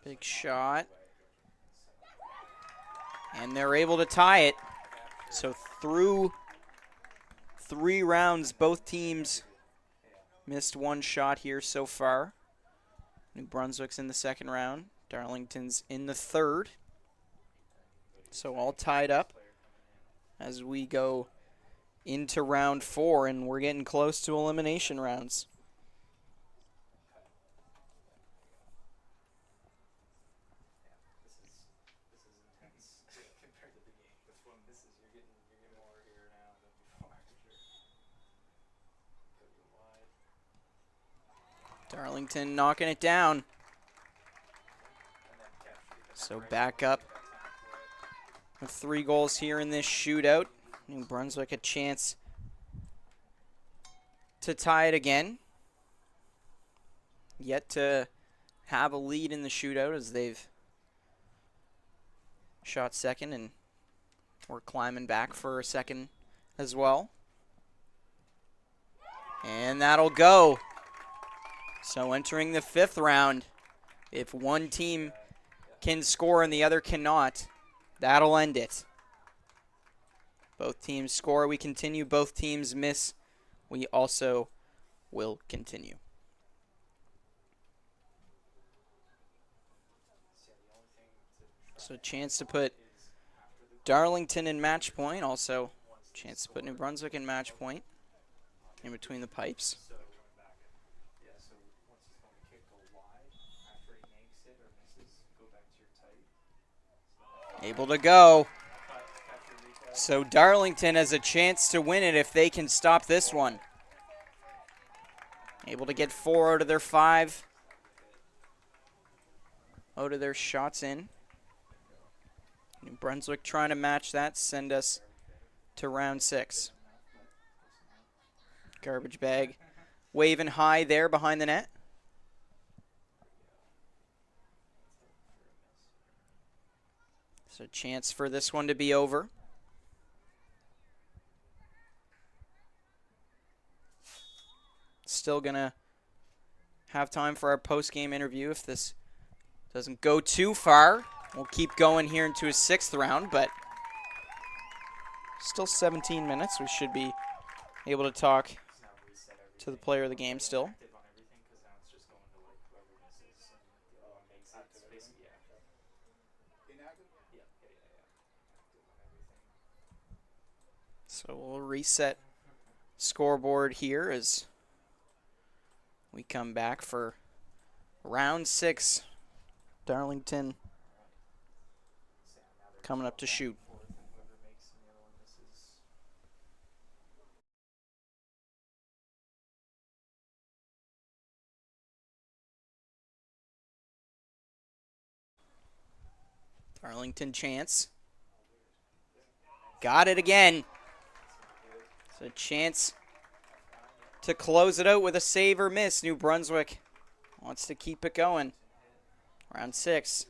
Big shot. And they're able to tie it. So through 3 rounds, both teams missed 1 shot here so far. New Brunswick's in the second round. Darlington's in the third. So all tied up as we go into round 4, and we're getting close to elimination rounds. misses. You're getting more here now than before. For sure. Go to wide. Darlington knocking it down. And then catch. So back up with 3 goals here in this shootout. New Brunswick a chance to tie it again. Yet to have a lead in the shootout as they've shot second and we're climbing back for a second as well. And that'll go. So entering the 5th round, if one team can score and the other cannot, that'll end it. Both teams score, we continue. Both teams miss, we also will continue. So chance to put Darlington in match point, also chance to put New Brunswick in match point in between the pipes. So coming back and so once he's going to kick, go wide. After he makes it or misses, go back to your tight. Able to go. So Darlington has a chance to win it if they can stop this one. Able to get 4 out of their 5 out of their shots in. New Brunswick trying to match that, send us to round 6. Garbage bag waving high there behind the net. So chance for this one to be over. Still gonna have time for our post-game interview if this doesn't go too far. We'll keep going here into his 6th round, but still 17 minutes. We should be able to talk to the player of the game still. So we'll reset scoreboard here as we come back for round 6. Darlington coming up to shoot. Darlington chance. Got it again. So chance to close it out with a save or miss. New Brunswick wants to keep it going. Round 6.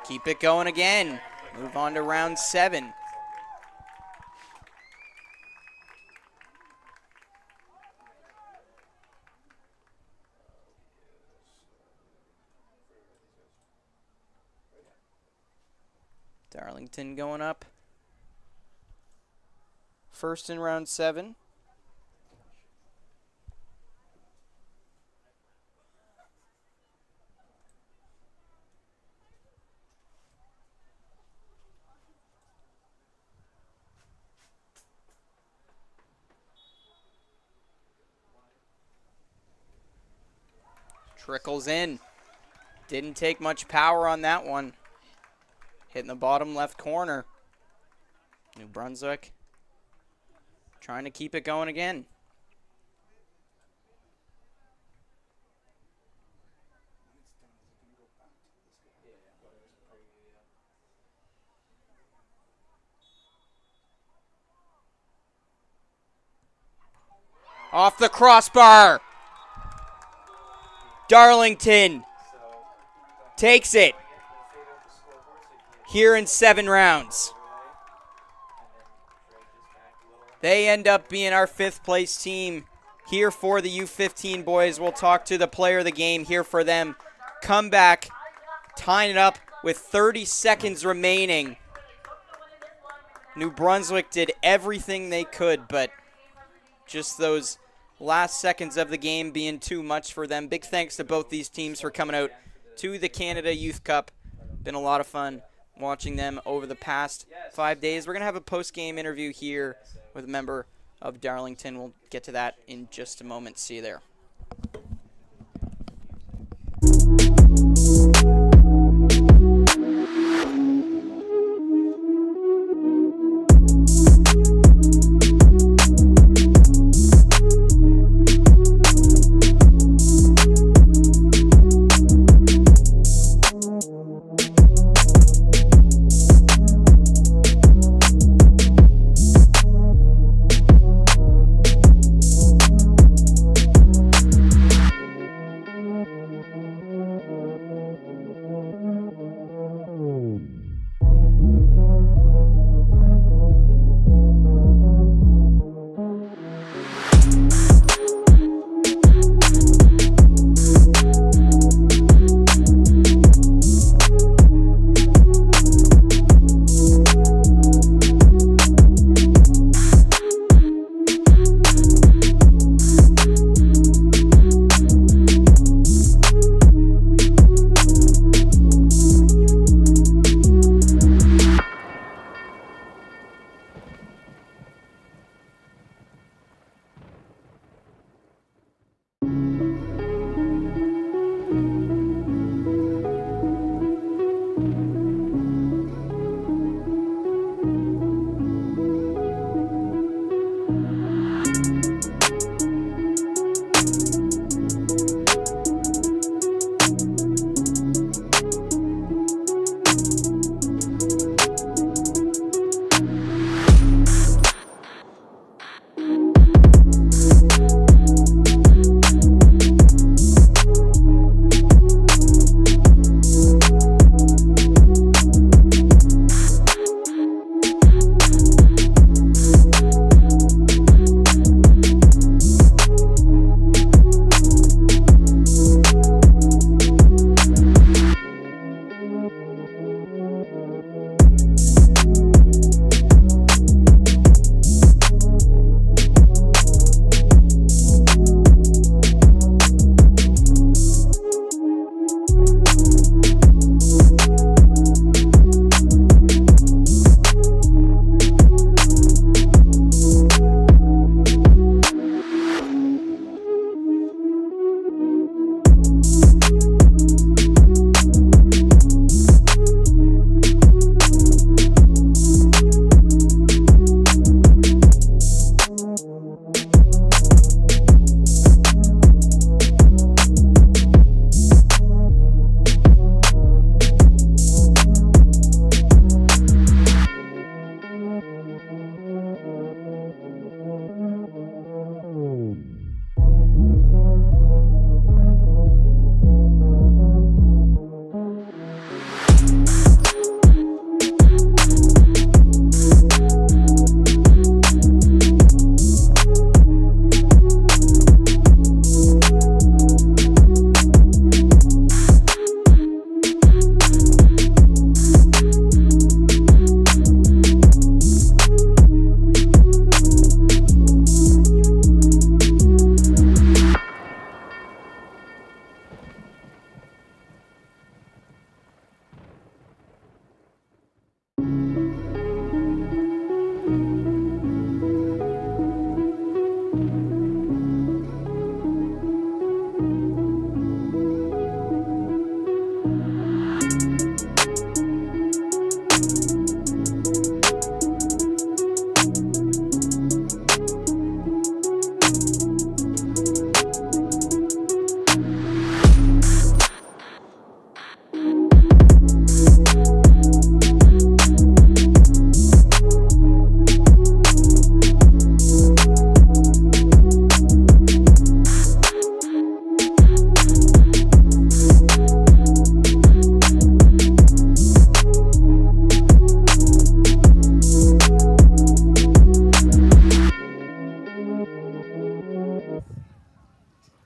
Keep it going again. Move on to round 7. Darlington going up. First in round 7. Trickles in. Didn't take much power on that one. Hitting the bottom left corner. New Brunswick trying to keep it going again. Off the crossbar. Darlington takes it here in 7 rounds. They end up being our 5th place team here for the U15 boys. We'll talk to the player of the game here for them. Come back, tying it up with 30 seconds remaining. New Brunswick did everything they could, but just those last seconds of the game being too much for them. Big thanks to both these teams for coming out to the Canada Youth Cup. Been a lot of fun watching them over the past 5 days. We're going to have a post-game interview here with a member of Darlington. We'll get to that in just a moment. See you there.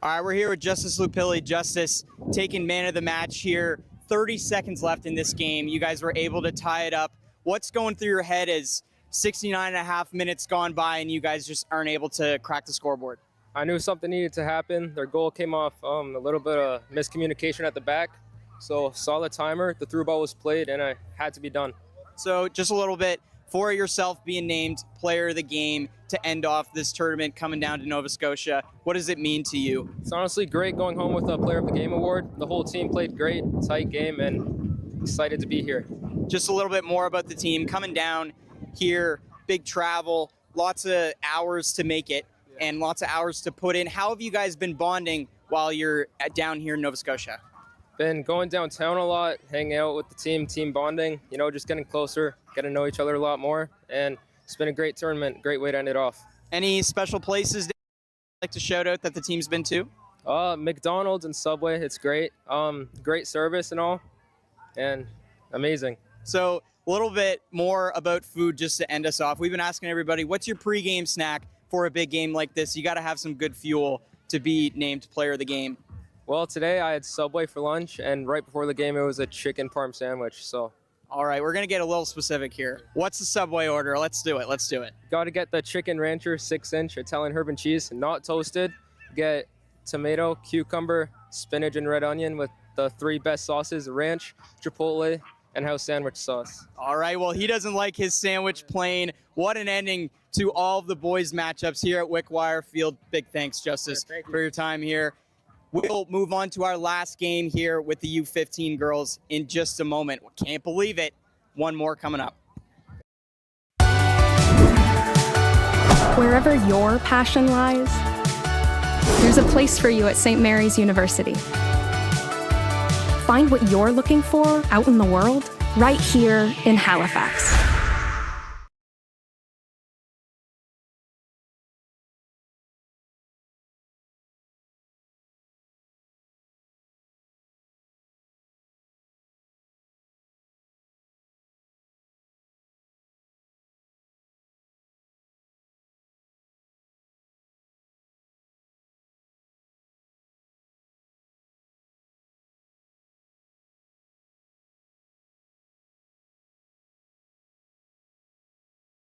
All right, we're here with Justice Lupilli. Justice taking man of the match here. 30 seconds left in this game. You guys were able to tie it up. What's going through your head as 69 and a half minutes gone by and you guys just aren't able to crack the scoreboard? I knew something needed to happen. Their goal came off a little bit of miscommunication at the back. So saw the timer, the through ball was played, and I had to be done. So just a little bit for yourself being named player of the game to end off this tournament coming down to Nova Scotia. What does it mean to you? It's honestly great going home with a player of the game award. The whole team played great, tight game, and excited to be here. Just a little bit more about the team coming down here, big travel, lots of hours to make it and lots of hours to put in. How have you guys been bonding while you're down here in Nova Scotia? Been going downtown a lot, hanging out with the team bonding, just getting closer, getting to know each other a lot more, and it's been a great tournament, great way to end it off. Any special places you'd like to shout out that the team's been to? McDonald's and Subway, it's great. Great service and all, and amazing. So a little bit more about food just to end us off. We've been asking everybody, what's your pregame snack for a big game like this? You got to have some good fuel to be named player of the game. Well, today I had Subway for lunch, and right before the game it was a chicken parm sandwich. So, all right, we're going to get a little specific here. What's the Subway order? Let's do it. Got to get the chicken rancher 6-inch Italian herb and cheese, not toasted. Get tomato, cucumber, spinach, and red onion with the 3 best sauces, ranch, chipotle, and house sandwich sauce. All right, well, he doesn't like his sandwich plain. What an ending to all of the boys' matchups here at Wickwire Field. Big thanks, Justice, for your time here. We'll move on to our last game here with the U15 girls in just a moment. Can't believe it. One more coming up. Wherever your passion lies, there's a place for you at St. Mary's University. Find what you're looking for out in the world right here in Halifax.